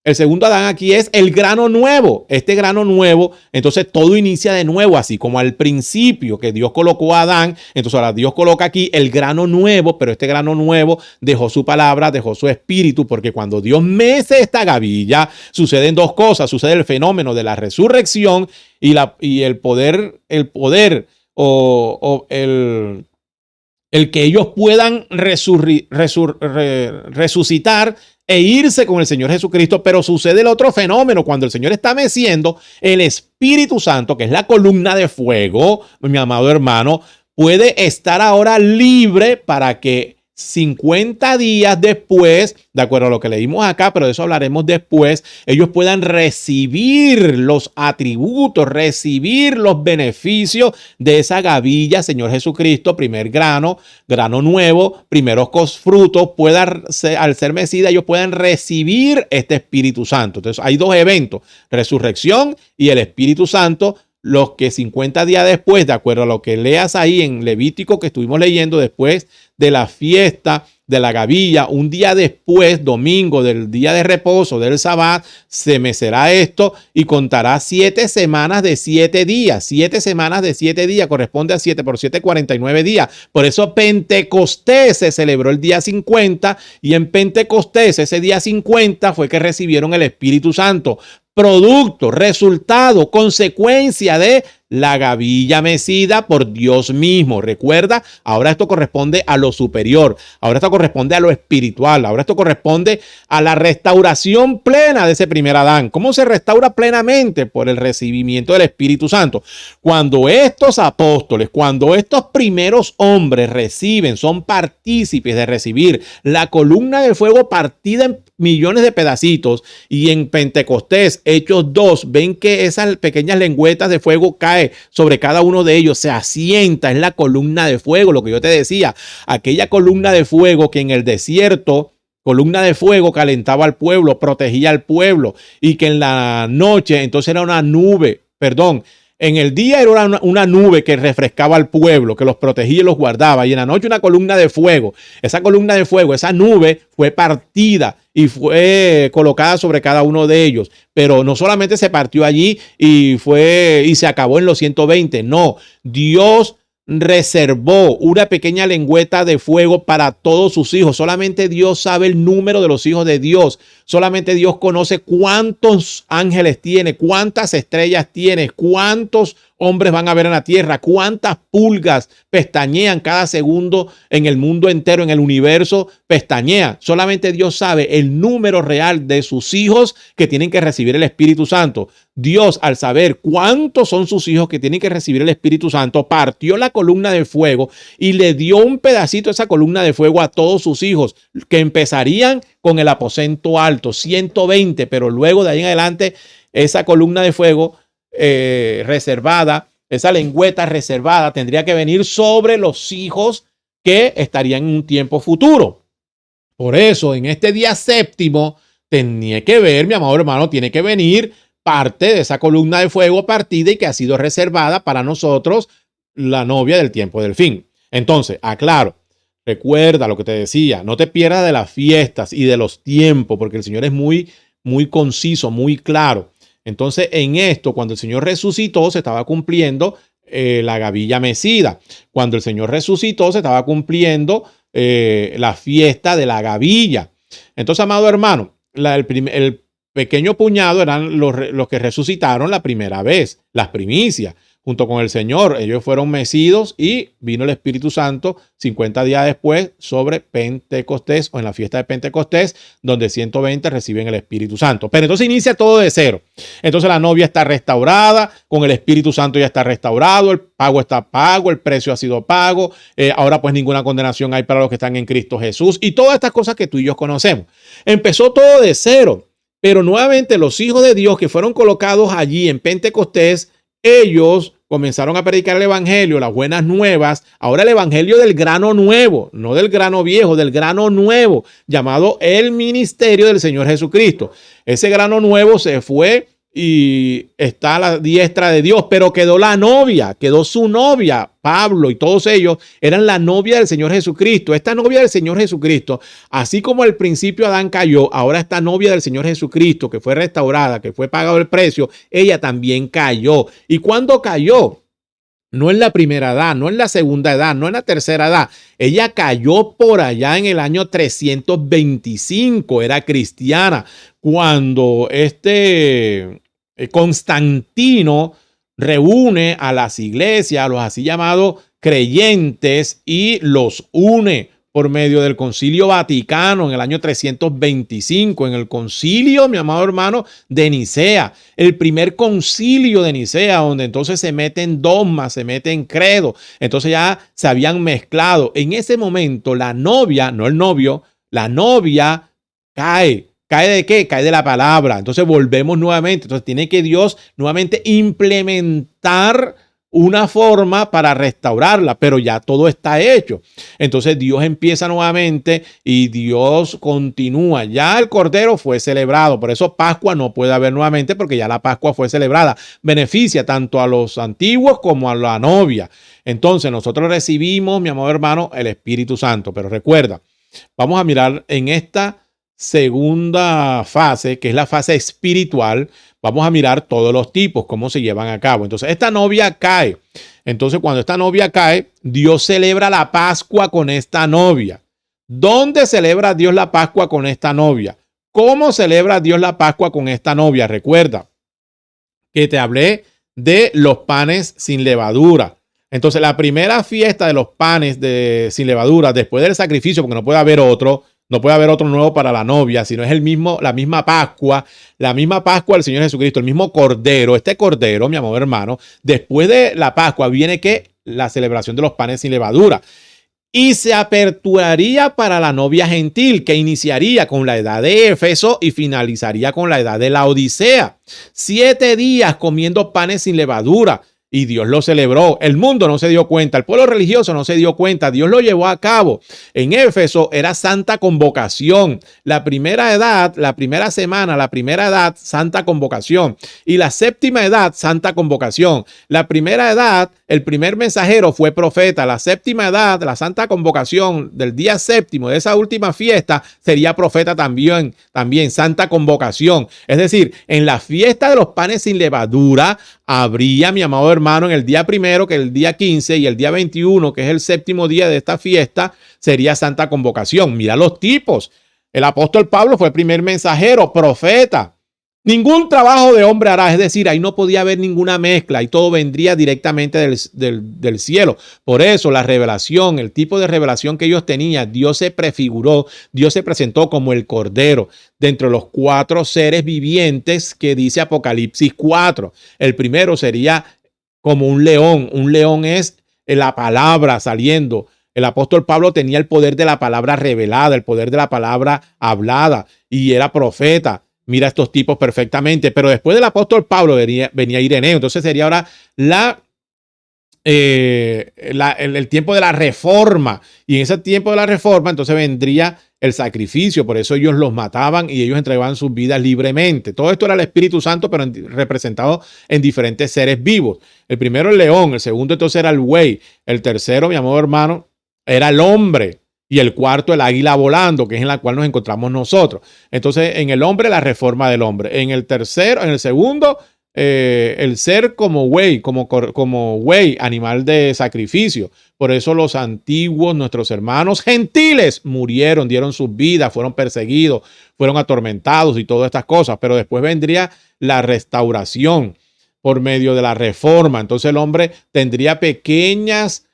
El segundo Adán aquí es el grano nuevo. Este grano nuevo, entonces todo inicia de nuevo, así como al principio que Dios colocó a Adán. Entonces ahora Dios coloca aquí el grano nuevo, pero este grano nuevo dejó su palabra, dejó su espíritu, porque cuando Dios mece esta gavilla, suceden dos cosas. Sucede el fenómeno de la resurrección y el poder o el que ellos puedan resucitar e irse con el Señor Jesucristo. Pero sucede el otro fenómeno: cuando el Señor está meciendo, el Espíritu Santo, que es la columna de fuego, mi amado hermano, puede estar ahora libre para que 50 días después, de acuerdo a lo que leímos acá, pero de eso hablaremos después, ellos puedan recibir los atributos, recibir los beneficios de esa gavilla, Señor Jesucristo, primer grano nuevo, primeros frutos, al ser mecida, ellos puedan recibir este Espíritu Santo. Entonces hay dos eventos: resurrección y el Espíritu Santo. Los que 50 días después, de acuerdo a lo que leas ahí en Levítico que estuvimos leyendo, después de la fiesta de la gavilla, un día después, domingo del día de reposo del Sabbat, se mecerá esto y contará 7 semanas de 7 días. 7 semanas de 7 días corresponde a 7 por 7, 49 días. Por eso Pentecostés se celebró el día 50, y en Pentecostés, ese día 50, fue que recibieron el Espíritu Santo. Producto, resultado, consecuencia de la gavilla mecida por Dios mismo. Recuerda, ahora esto corresponde a lo superior, ahora esto corresponde a lo espiritual, ahora esto corresponde a la restauración plena de ese primer Adán. ¿Cómo se restaura plenamente? Por el recibimiento del Espíritu Santo. Cuando estos apóstoles, cuando estos primeros hombres reciben, son partícipes de recibir la columna de fuego partida en millones de pedacitos, y en Pentecostés, Hechos 2, ven que esas pequeñas lengüetas de fuego cae sobre cada uno de ellos, se asienta en la columna de fuego. Lo que yo te decía, aquella columna de fuego que en el desierto, columna de fuego calentaba al pueblo, protegía al pueblo, y que en la noche entonces era una nube, en el día era una nube que refrescaba al pueblo, que los protegía y los guardaba, y en la noche una columna de fuego. Esa columna de fuego, esa nube fue partida y fue colocada sobre cada uno de ellos. Pero no solamente se partió allí y se acabó en los 120. No, Dios reservó una pequeña lengüeta de fuego para todos sus hijos. Solamente Dios sabe el número de los hijos de Dios. Solamente Dios conoce cuántos ángeles tiene, cuántas estrellas tiene, cuántos hombres van a ver en la tierra, cuántas pulgas pestañean cada segundo en el mundo entero, en el universo pestañean. Solamente Dios sabe el número real de sus hijos que tienen que recibir el Espíritu Santo. Dios, al saber cuántos son sus hijos que tienen que recibir el Espíritu Santo, partió la columna de fuego y le dio un pedacito de esa columna de fuego a todos sus hijos, que empezarían con el aposento alto, 120, pero luego de ahí en adelante esa columna de fuego reservada, esa lengüeta reservada, tendría que venir sobre los hijos que estarían en un tiempo futuro. Por eso, en este día séptimo, tenía que ver, mi amado hermano, tiene que venir parte de esa columna de fuego partida y que ha sido reservada para nosotros, la novia del tiempo del fin. Entonces, aclaro, recuerda lo que te decía, no te pierdas de las fiestas y de los tiempos, porque el Señor es muy, muy conciso, muy claro. Entonces, en esto, cuando el Señor resucitó, se estaba cumpliendo la gavilla mecida. Cuando el Señor resucitó, se estaba cumpliendo la fiesta de la gavilla. Entonces, amado hermano, el pequeño puñado eran los que resucitaron la primera vez, las primicias. Junto con el Señor, ellos fueron mecidos y vino el Espíritu Santo 50 días después sobre Pentecostés, o en la fiesta de Pentecostés, donde 120 reciben el Espíritu Santo. Pero entonces inicia todo de cero. Entonces la novia está restaurada, con el Espíritu Santo ya está restaurado, el pago está pago, el precio ha sido pago. Ahora pues ninguna condenación hay para los que están en Cristo Jesús, y todas estas cosas que tú y yo conocemos. Empezó todo de cero, pero nuevamente los hijos de Dios que fueron colocados allí en Pentecostés, ellos comenzaron a predicar el evangelio, las buenas nuevas. Ahora el evangelio del grano nuevo, no del grano viejo, del grano nuevo, llamado el ministerio del Señor Jesucristo. Ese grano nuevo se fue y está a la diestra de Dios, pero quedó la novia, quedó su novia. Pablo y todos ellos eran la novia del Señor Jesucristo. Esta novia del Señor Jesucristo, así como al principio Adán cayó, ahora esta novia del Señor Jesucristo, que fue restaurada, que fue pagado el precio, ella también cayó. ¿Y cuándo cayó? No en la primera edad, no en la segunda edad, no en la tercera edad. Ella cayó por allá en el año 325, era cristiana, cuando Constantino reúne a las iglesias, a los así llamados creyentes, y los une por medio del Concilio Vaticano en el año 325, en el concilio, mi amado hermano, de Nicea, el primer concilio de Nicea, donde entonces se meten dogmas, se meten credo, entonces ya se habían mezclado. En ese momento la novia, no el novio, la novia cae. ¿Cae de qué? Cae de la palabra. Entonces volvemos nuevamente. Entonces tiene que Dios nuevamente implementar una forma para restaurarla, pero ya todo está hecho. Entonces Dios empieza nuevamente y Dios continúa. Ya el Cordero fue celebrado, por eso Pascua no puede haber nuevamente, porque ya la Pascua fue celebrada. Beneficia tanto a los antiguos como a la novia. Entonces nosotros recibimos, mi amado hermano, el Espíritu Santo. Pero recuerda, vamos a mirar en esta segunda fase, que es la fase espiritual. Vamos a mirar todos los tipos, cómo se llevan a cabo. Entonces, esta novia cae. Entonces, cuando esta novia cae, Dios celebra la Pascua con esta novia. ¿Dónde celebra Dios la Pascua con esta novia? ¿Cómo celebra Dios la Pascua con esta novia? Recuerda que te hablé de los panes sin levadura. Entonces, la primera fiesta de los panes sin levadura, después del sacrificio, porque no puede haber otro, no puede haber otro nuevo para la novia, sino es la misma Pascua del Señor Jesucristo, el mismo Cordero. Este Cordero, mi amado hermano, después de la Pascua viene la celebración de los panes sin levadura. Y se aperturaría para la novia gentil, que iniciaría con la edad de Éfeso y finalizaría con la edad de la Odisea. 7 días comiendo panes sin levadura. Y Dios lo celebró. El mundo no se dio cuenta. El pueblo religioso no se dio cuenta. Dios lo llevó a cabo. En Éfeso era Santa Convocación. La primera edad, la primera semana, la primera edad, Santa Convocación. Y la séptima edad, Santa Convocación. La primera edad, el primer mensajero fue profeta. La séptima edad, la Santa Convocación del día séptimo de esa última fiesta, sería profeta también, Santa Convocación. Es decir, en la fiesta de los panes sin levadura, habría, mi amado hermano, en el día primero, que es el día 15, y el día 21, que es el séptimo día de esta fiesta, sería Santa Convocación. Mira los tipos. El apóstol Pablo fue el primer mensajero, profeta. Ningún trabajo de hombre hará, es decir, ahí no podía haber ninguna mezcla y todo vendría directamente del cielo. Por eso la revelación, el tipo de revelación que ellos tenían, Dios se prefiguró, Dios se presentó como el Cordero dentro de los 4 seres vivientes que dice Apocalipsis 4. El primero sería como un león. Un león es la palabra saliendo. El apóstol Pablo tenía el poder de la palabra revelada, el poder de la palabra hablada, y era profeta. Mira estos tipos perfectamente. Pero después del apóstol Pablo venía Ireneo. Entonces sería ahora el tiempo de la reforma. Y en ese tiempo de la reforma entonces vendría el sacrificio. Por eso ellos los mataban y ellos entregaban sus vidas libremente. Todo esto era el Espíritu Santo, pero representado en diferentes seres vivos. El primero el león, el segundo entonces era el buey, el tercero, mi amado hermano, era el hombre. Y el cuarto, el águila volando, que es en la cual nos encontramos nosotros. Entonces, en el hombre, la reforma del hombre. En el segundo, el ser como buey, animal de sacrificio. Por eso los antiguos, nuestros hermanos gentiles, murieron, dieron sus vidas, fueron perseguidos, fueron atormentados y todas estas cosas. Pero después vendría la restauración por medio de la reforma. Entonces el hombre tendría pequeñas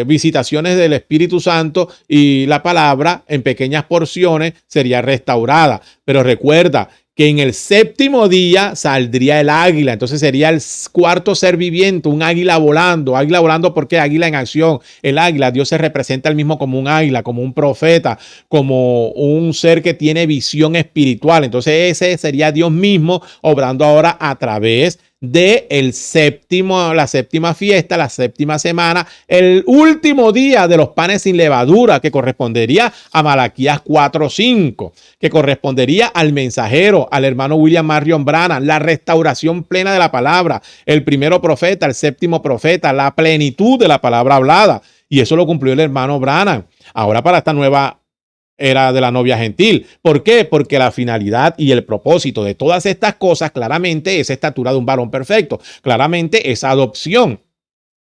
visitaciones del Espíritu Santo y la palabra en pequeñas porciones sería restaurada. Pero recuerda que en el séptimo día saldría el águila. Entonces sería el cuarto ser viviente, un águila volando. Águila volando porque águila en acción. El águila, Dios se representa al mismo como un águila, como un profeta, como un ser que tiene visión espiritual. Entonces ese sería Dios mismo obrando ahora a través de la séptima fiesta, la séptima semana, el último día de los panes sin levadura, que correspondería a Malaquías 4:5, que correspondería al mensajero, al hermano William Marion Branham, la restauración plena de la palabra, el primero profeta, el séptimo profeta, la plenitud de la palabra hablada. Y eso lo cumplió el hermano Branham. Ahora para esta nueva era de la novia gentil. ¿Por qué? Porque la finalidad y el propósito de todas estas cosas claramente es estatura de un varón perfecto. Claramente es adopción.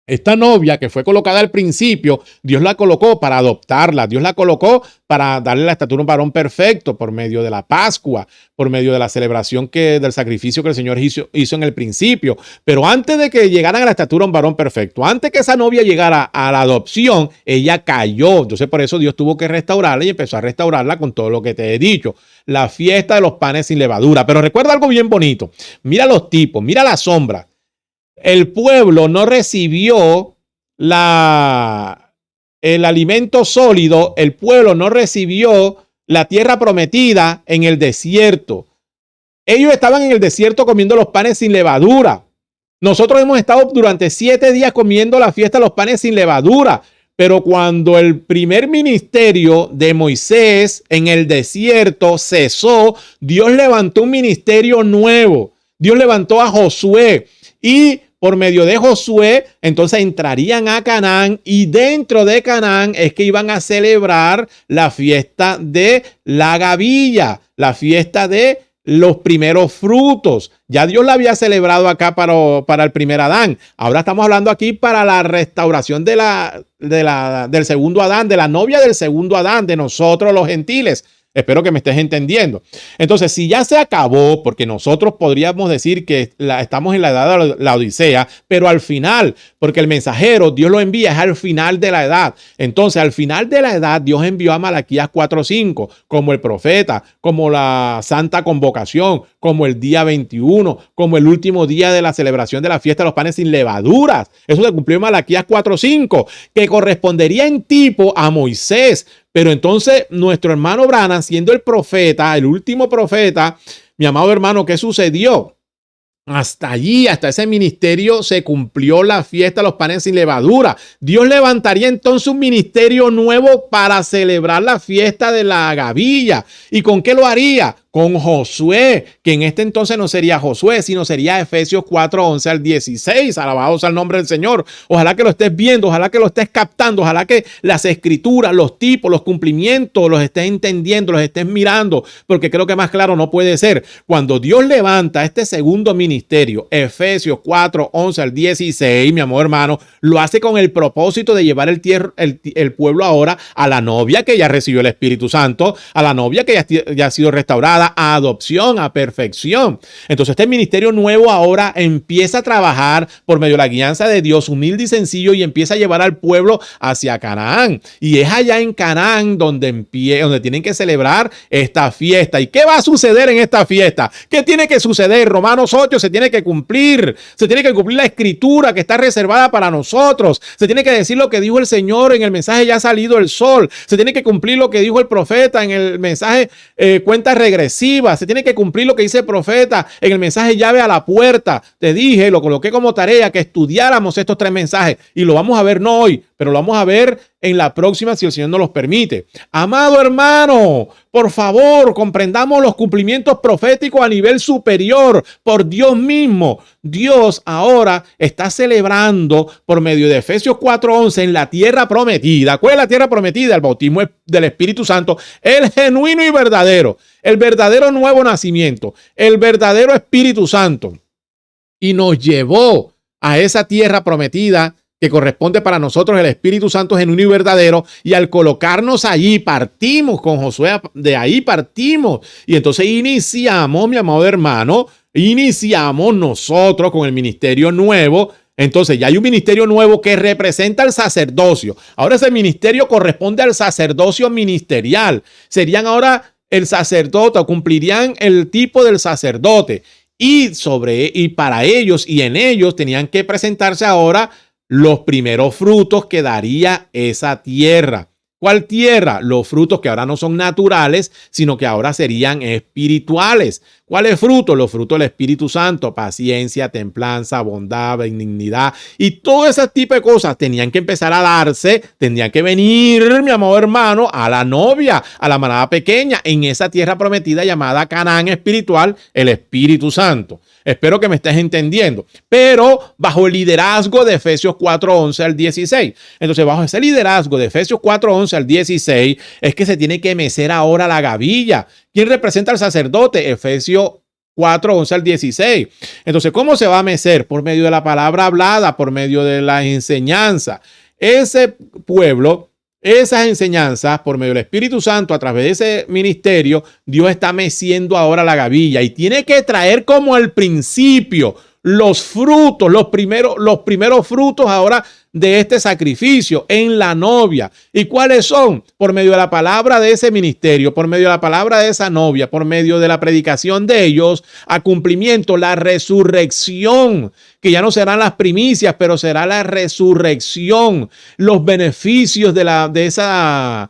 Esta novia que fue colocada al principio, Dios la colocó para adoptarla. Dios la colocó para darle la estatura a un varón perfecto por medio de la Pascua, por medio de la celebración del sacrificio que el Señor hizo en el principio. Pero antes de que llegaran a la estatura a un varón perfecto, antes que esa novia llegara a la adopción, ella cayó. Entonces por eso Dios tuvo que restaurarla y empezó a restaurarla con todo lo que te he dicho. La fiesta de los panes sin levadura. Pero recuerda algo bien bonito. Mira los tipos, mira la sombra. El pueblo no recibió el alimento sólido, el pueblo no recibió la tierra prometida en el desierto. Ellos estaban en el desierto comiendo los panes sin levadura. Nosotros hemos estado durante 7 días comiendo la fiesta de los panes sin levadura. Pero cuando el primer ministerio de Moisés en el desierto cesó, Dios levantó un ministerio nuevo. Dios levantó a Josué y por medio de Josué, entonces entrarían a Canaán y dentro de Canaán es que iban a celebrar la fiesta de la gavilla, la fiesta de los primeros frutos. Ya Dios la había celebrado acá para el primer Adán. Ahora estamos hablando aquí para la restauración del segundo Adán, de la novia del segundo Adán, de nosotros los gentiles. Espero que me estés entendiendo. Entonces, si ya se acabó, porque nosotros podríamos decir que estamos en la edad de la Odisea, pero al final, porque el mensajero, Dios lo envía, es al final de la edad. Entonces, al final de la edad, Dios envió a Malaquías 4:5 como el profeta, como la santa convocación, como el día 21, como el último día de la celebración de la fiesta de los panes sin levaduras. Eso se cumplió en Malaquías 4:5, que correspondería en tipo a Moisés. Pero entonces nuestro hermano Branham, siendo el profeta, el último profeta, mi amado hermano, ¿qué sucedió? Hasta allí, hasta ese ministerio, se cumplió la fiesta de los panes sin levadura. Dios levantaría entonces un ministerio nuevo para celebrar la fiesta de la gavilla. ¿Y con qué lo haría? Con Josué, que en este entonces no sería Josué, sino sería Efesios 4:11 al 16. Alabados al nombre del Señor. Ojalá que lo estés viendo, ojalá que lo estés captando, ojalá que las escrituras, los tipos, los cumplimientos los estés entendiendo, los estés mirando, porque creo que más claro no puede ser. Cuando Dios levanta este segundo ministerio, Efesios 4:11 al 16, mi amor hermano, lo hace con el propósito de llevar el pueblo ahora a la novia que ya recibió el Espíritu Santo, a la novia que ya ha sido restaurada, a adopción, a perfección. Entonces este ministerio nuevo ahora empieza a trabajar por medio de la guianza de Dios, humilde y sencillo, y empieza a llevar al pueblo hacia Canaán. Y es allá en Canaán donde tienen que celebrar esta fiesta. ¿Y qué va a suceder en esta fiesta? ¿Qué tiene que suceder? Romanos 8 se tiene que cumplir. Se tiene que cumplir la escritura que está reservada para nosotros. Se tiene que decir lo que dijo el Señor en el mensaje Ya ha salido el sol. Se tiene que cumplir lo que dijo el profeta en el mensaje Cuentas regresivas. Se tiene que cumplir lo que dice el profeta en el mensaje Llave a la puerta. Te dije, lo coloqué como tarea, que estudiáramos estos 3 mensajes y lo vamos a ver no hoy, pero lo vamos a ver en la próxima si el Señor nos los permite. Amado hermano, por favor, comprendamos los cumplimientos proféticos a nivel superior por Dios mismo. Dios ahora está celebrando por medio de Efesios 4:11 en la tierra prometida. ¿Cuál es la tierra prometida? El bautismo del Espíritu Santo, el genuino y verdadero, el verdadero nuevo nacimiento, el verdadero Espíritu Santo. Y nos llevó a esa tierra prometida que corresponde para nosotros el Espíritu Santo genuino y verdadero, y al colocarnos allí partimos con Josué, de ahí partimos y entonces iniciamos, mi amado hermano, iniciamos nosotros con el ministerio nuevo. Entonces ya hay un ministerio nuevo que representa el sacerdocio. Ahora ese ministerio corresponde al sacerdocio ministerial. Serían ahora el sacerdote, o cumplirían el tipo del sacerdote, y para ellos y en ellos tenían que presentarse ahora los primeros frutos que daría esa tierra. ¿Cuál tierra? Los frutos que ahora no son naturales, sino que ahora serían espirituales. ¿Cuáles frutos? Los frutos del Espíritu Santo, paciencia, templanza, bondad, benignidad y todo ese tipo de cosas tenían que empezar a darse, tendrían que venir, mi amado hermano, a la novia, a la manada pequeña, en esa tierra prometida llamada Canaán espiritual, el Espíritu Santo. Espero que me estés entendiendo, pero bajo el liderazgo de Efesios 4:11 al 16. Entonces, bajo ese liderazgo de Efesios 4:11 al 16, es que se tiene que mecer ahora la gavilla. ¿Quién representa al sacerdote? Efesios 4:11 al 16. Entonces, ¿cómo se va a mecer? Por medio de la palabra hablada, por medio de la enseñanza. Ese pueblo, esas enseñanzas, por medio del Espíritu Santo, a través de ese ministerio, Dios está meciendo ahora la gavilla y tiene que traer como al principio los frutos, los primeros frutos ahora de este sacrificio en la novia. ¿Y cuáles son? Por medio de la palabra de ese ministerio, por medio de la palabra de esa novia, por medio de la predicación de ellos, a cumplimiento la resurrección, que ya no serán las primicias, pero será la resurrección, los beneficios de esa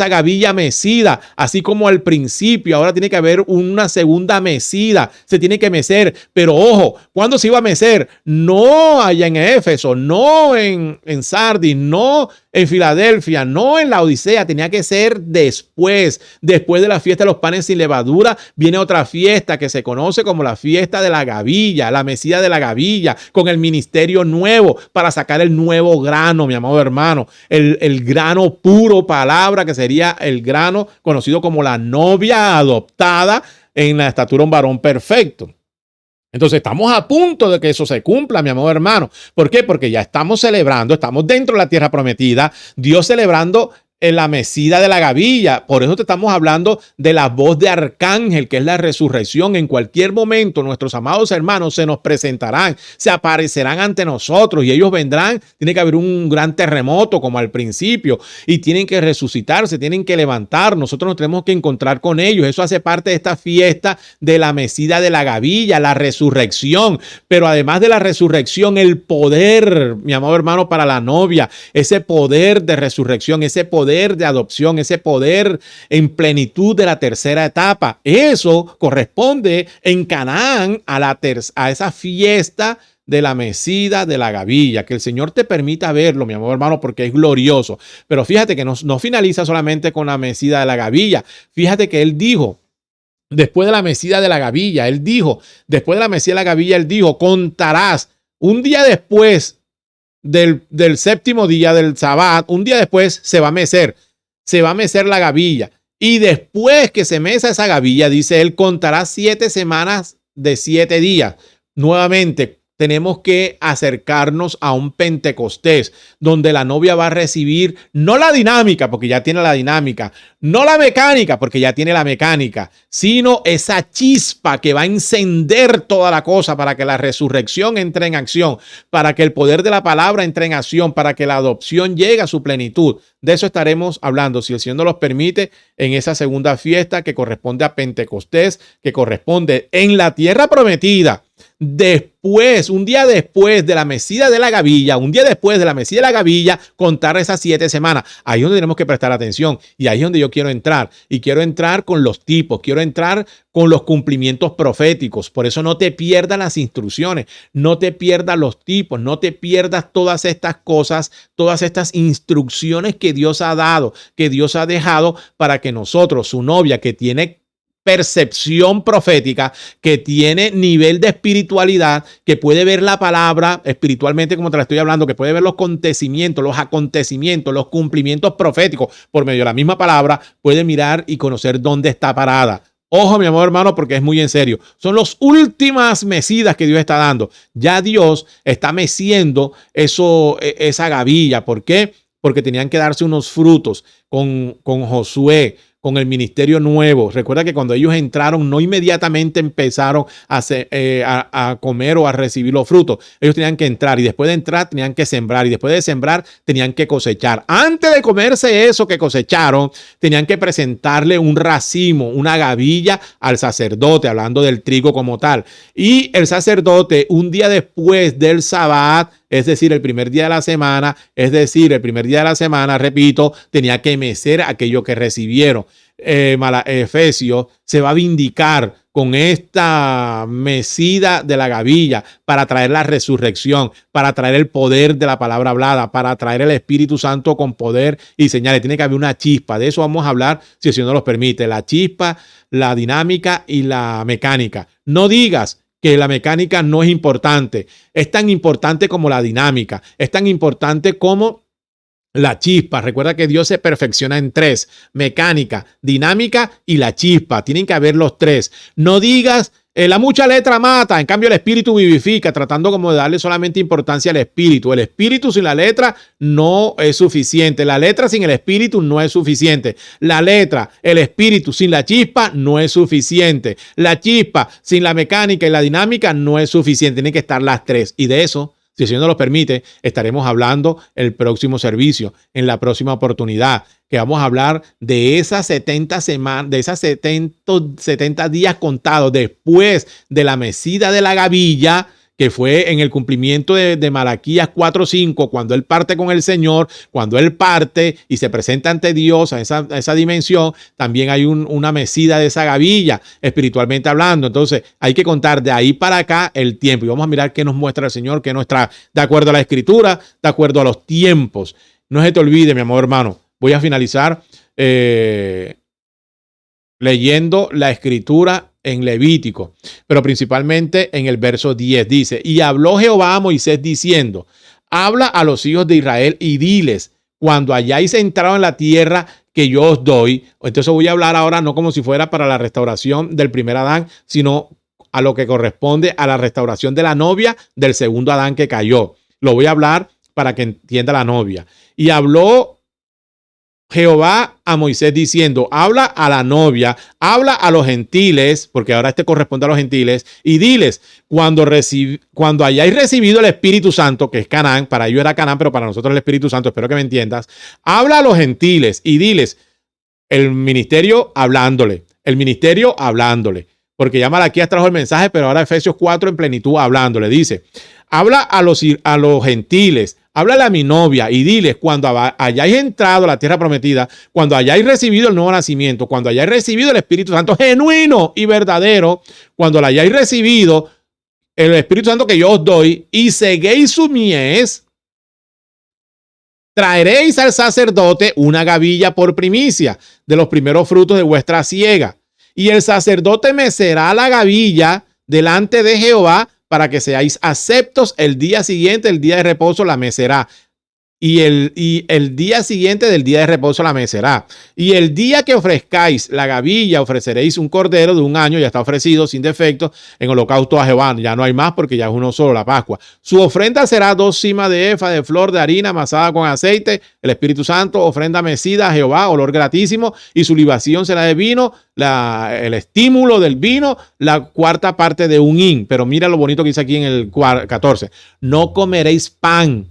gavilla mecida, así como al principio. Ahora tiene que haber una segunda mecida, se tiene que mecer, pero ojo, ¿cuándo se iba a mecer? No allá en Éfeso, no en Sardis, no en Filadelfia, no en la Odisea, tenía que ser después de la fiesta de los panes sin levadura. Viene otra fiesta que se conoce como la fiesta de la gavilla, la mecida de la gavilla, con el ministerio nuevo para sacar el nuevo grano, mi amado hermano, el grano puro, palabra, que sería el grano conocido como la novia adoptada en la estatura de un varón perfecto. Entonces estamos a punto de que eso se cumpla, mi amado hermano. ¿Por qué? Porque ya estamos celebrando, estamos dentro de la tierra prometida, Dios celebrando en la mecida de la gavilla. Por eso te estamos hablando de la voz de arcángel, que es la resurrección. En cualquier momento nuestros amados hermanos se nos presentarán, se aparecerán ante nosotros y ellos vendrán. Tiene que haber un gran terremoto como al principio y tienen que resucitarse, tienen que levantar. Nosotros nos tenemos que encontrar con ellos. Eso hace parte de esta fiesta de la mecida de la gavilla, la resurrección. Pero además de la resurrección, el poder, mi amado hermano, para la novia, ese poder de resurrección, ese poder de adopción, ese poder en plenitud de la tercera etapa. Eso corresponde en Canaán a esa fiesta de la mecida de la gavilla. Que el Señor te permita verlo, mi amor hermano, porque es glorioso. Pero fíjate que no finaliza solamente con la mecida de la gavilla. Fíjate que Él dijo, después de la mecida de la gavilla, Él dijo, contarás un día después del séptimo día del Sabbat, un día después se va a mecer la gavilla. Y después que se mesa esa gavilla, dice él, contará 7 semanas de 7 días. Nuevamente, tenemos que acercarnos a un Pentecostés, donde la novia va a recibir no la dinámica, porque ya tiene la dinámica, no la mecánica, porque ya tiene la mecánica, sino esa chispa que va a encender toda la cosa para que la resurrección entre en acción, para que el poder de la palabra entre en acción, para que la adopción llegue a su plenitud. De eso estaremos hablando, si el Señor nos los permite, en esa segunda fiesta que corresponde a Pentecostés, que corresponde en la tierra prometida. Después, un día después de la mecida de la gavilla, contar esas 7 semanas. Ahí es donde tenemos que prestar atención y ahí es donde yo quiero entrar. Y quiero entrar con los tipos, quiero entrar con los cumplimientos proféticos. Por eso no te pierdas las instrucciones, no te pierdas los tipos, no te pierdas todas estas cosas, todas estas instrucciones que Dios ha dado, que Dios ha dejado para que nosotros, su novia, que tiene percepción profética, que tiene nivel de espiritualidad, que puede ver la palabra espiritualmente como te la estoy hablando, que puede ver los acontecimientos, los cumplimientos proféticos por medio de la misma palabra, puede mirar y conocer dónde está parada. Ojo, mi amor hermano, porque es muy en serio. Son las últimas mecidas que Dios está dando. Ya Dios está meciendo esa gavilla. ¿Por qué? Porque tenían que darse unos frutos con Josué, con el ministerio nuevo. Recuerda que cuando ellos entraron, no inmediatamente empezaron a comer o a recibir los frutos. Ellos tenían que entrar y después de entrar tenían que sembrar y después de sembrar tenían que cosechar. Antes de comerse eso que cosecharon, tenían que presentarle un racimo, una gavilla al sacerdote, hablando del trigo como tal. Y el sacerdote, un día después del Sabbat, es decir, el primer día de la semana, repito, tenía que mecer aquello que recibieron. Efesios se va a vindicar con esta mecida de la gavilla para traer la resurrección, para traer el poder de la palabra hablada, para traer el Espíritu Santo con poder y señales. Tiene que haber una chispa. De eso vamos a hablar, si el Señor nos lo permite. La chispa, la dinámica y la mecánica. No digas que la mecánica no es importante. Es tan importante como la dinámica. Es tan importante como la chispa. Recuerda que Dios se perfecciona en tres: mecánica, dinámica y la chispa. Tienen que haber los tres. No digas, la mucha letra mata, en cambio el espíritu vivifica, tratando como de darle solamente importancia al espíritu. El espíritu sin la letra no es suficiente. La letra sin el espíritu no es suficiente. La letra, el espíritu sin la chispa no es suficiente. La chispa sin la mecánica y la dinámica no es suficiente. Tienen que estar las tres. Y de eso, si el Señor nos lo permite, estaremos hablando el próximo servicio, en la próxima oportunidad, que vamos a hablar de esas 70 semanas, de esas 70 días contados después de la mecida de la gavilla, que fue en el cumplimiento de Malaquías 4:5, cuando él parte con el Señor, cuando él parte y se presenta ante Dios a esa dimensión. También hay una mecida de esa gavilla, espiritualmente hablando. Entonces hay que contar de ahí para acá el tiempo y vamos a mirar qué nos muestra el Señor, qué nos trae, de acuerdo a la Escritura, de acuerdo a los tiempos. No se te olvide, mi amor hermano, voy a finalizar leyendo la Escritura en Levítico, pero principalmente en el verso 10 dice: y habló Jehová a Moisés diciendo, habla a los hijos de Israel y diles, cuando hayáis entrado en la tierra que yo os doy. Entonces voy a hablar ahora no como si fuera para la restauración del primer Adán, sino a lo que corresponde a la restauración de la novia del segundo Adán que cayó. Lo voy a hablar para que entienda la novia. Y habló Jehová a Moisés diciendo, habla a la novia, habla a los gentiles, porque ahora este corresponde a los gentiles, y diles, cuando hayáis recibido el Espíritu Santo, que es Canaán, para ellos era Canaán, pero para nosotros el Espíritu Santo, espero que me entiendas, habla a los gentiles y diles, el ministerio hablándole, porque ya Malaquías trajo el mensaje, pero ahora Efesios 4 en plenitud hablándole, dice, habla a los gentiles, háblale a mi novia y diles, cuando hayáis entrado a la tierra prometida, cuando hayáis recibido el nuevo nacimiento, cuando hayáis recibido el Espíritu Santo genuino y verdadero, cuando lo hayáis recibido, el Espíritu Santo que yo os doy, y seguéis su mies, traeréis al sacerdote una gavilla por primicia de los primeros frutos de vuestra siega. Y el sacerdote mecerá la gavilla delante de Jehová para que seáis aceptos el día siguiente, el día de reposo la mecerá. Y el día siguiente del día de reposo la mecerá. Y el día que ofrezcáis la gavilla, ofreceréis un cordero de 1 año, ya está ofrecido sin defecto, en holocausto a Jehová. Ya no hay más porque ya es uno solo, la Pascua. Su ofrenda será 2 cimas de efa de flor de harina amasada con aceite, el Espíritu Santo, ofrenda mecida a Jehová, olor gratísimo, y su libación será de vino, el estímulo del vino, la 4ª parte de 1 hin. Pero mira lo bonito que dice aquí en el 14. No comeréis pan,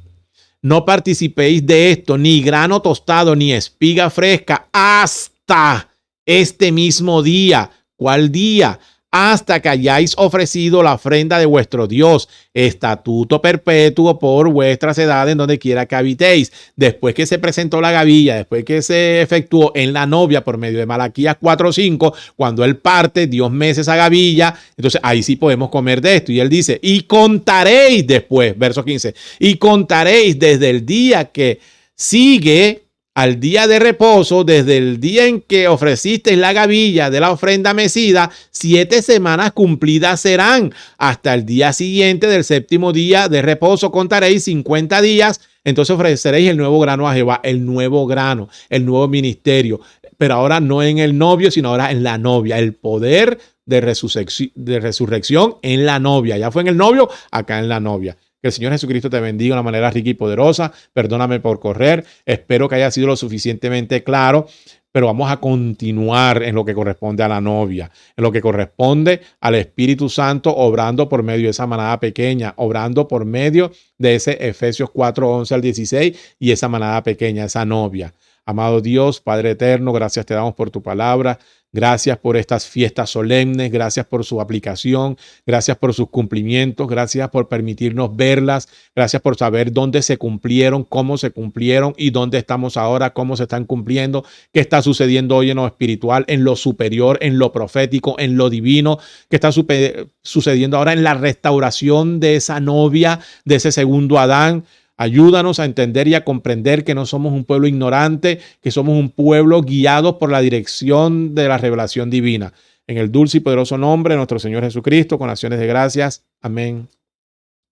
no participéis de esto, ni grano tostado, ni espiga fresca, hasta este mismo día. ¿Cuál día? Hasta que hayáis ofrecido la ofrenda de vuestro Dios, estatuto perpetuo por vuestras edades, en donde quiera que habitéis. Después que se presentó la gavilla, después que se efectuó en la novia por medio de Malaquías 4:5, cuando él parte, Dios mece esa gavilla, entonces ahí sí podemos comer de esto. Y él dice, y contaréis después, verso 15, y contaréis desde el día que sigue al día de reposo, desde el día en que ofrecisteis la gavilla de la ofrenda mecida, 7 semanas cumplidas serán. Hasta el día siguiente del 7º día de reposo contaréis 50 días. Entonces ofreceréis el nuevo grano a Jehová, el nuevo grano, el nuevo ministerio. Pero ahora no en el novio, sino ahora en la novia. El poder de resurrección en la novia. Ya fue en el novio, acá en la novia. Que el Señor Jesucristo te bendiga de una manera rica y poderosa. Perdóname por correr. Espero que haya sido lo suficientemente claro, pero vamos a continuar en lo que corresponde a la novia, en lo que corresponde al Espíritu Santo obrando por medio de esa manada pequeña, obrando por medio de ese Efesios 4:11 al 16 y esa manada pequeña, esa novia. Amado Dios, Padre eterno, gracias te damos por tu palabra. Gracias por estas fiestas solemnes, gracias por su aplicación, gracias por sus cumplimientos, gracias por permitirnos verlas, gracias por saber dónde se cumplieron, cómo se cumplieron y dónde estamos ahora, cómo se están cumpliendo, qué está sucediendo hoy en lo espiritual, en lo superior, en lo profético, en lo divino, qué está sucediendo ahora en la restauración de esa novia, de ese segundo Adán. Ayúdanos a entender y a comprender que no somos un pueblo ignorante, que somos un pueblo guiado por la dirección de la revelación divina. En el dulce y poderoso nombre de nuestro Señor Jesucristo, con acciones de gracias. Amén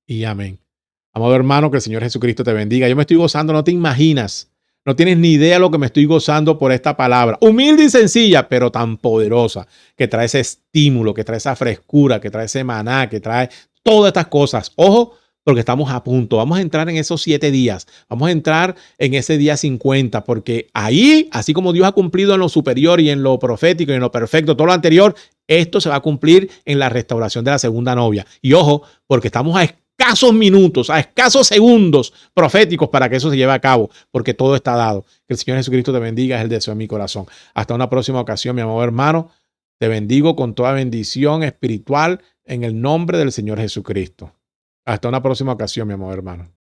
y amén. Amado hermano, que el Señor Jesucristo te bendiga. Yo me estoy gozando, no te imaginas. No tienes ni idea lo que me estoy gozando por esta palabra. Humilde y sencilla, pero tan poderosa, que trae ese estímulo, que trae esa frescura, que trae ese maná, que trae todas estas cosas. Ojo, porque estamos a punto. Vamos a entrar en esos 7 días. Vamos a entrar en ese día 50, porque ahí, así como Dios ha cumplido en lo superior y en lo profético y en lo perfecto, todo lo anterior, esto se va a cumplir en la restauración de la segunda novia. Y ojo, porque estamos a escasos minutos, a escasos segundos proféticos para que eso se lleve a cabo, porque todo está dado. Que el Señor Jesucristo te bendiga, es el deseo de mi corazón. Hasta una próxima ocasión, mi amado hermano. Te bendigo con toda bendición espiritual en el nombre del Señor Jesucristo. Hasta una próxima ocasión, mi amado hermano.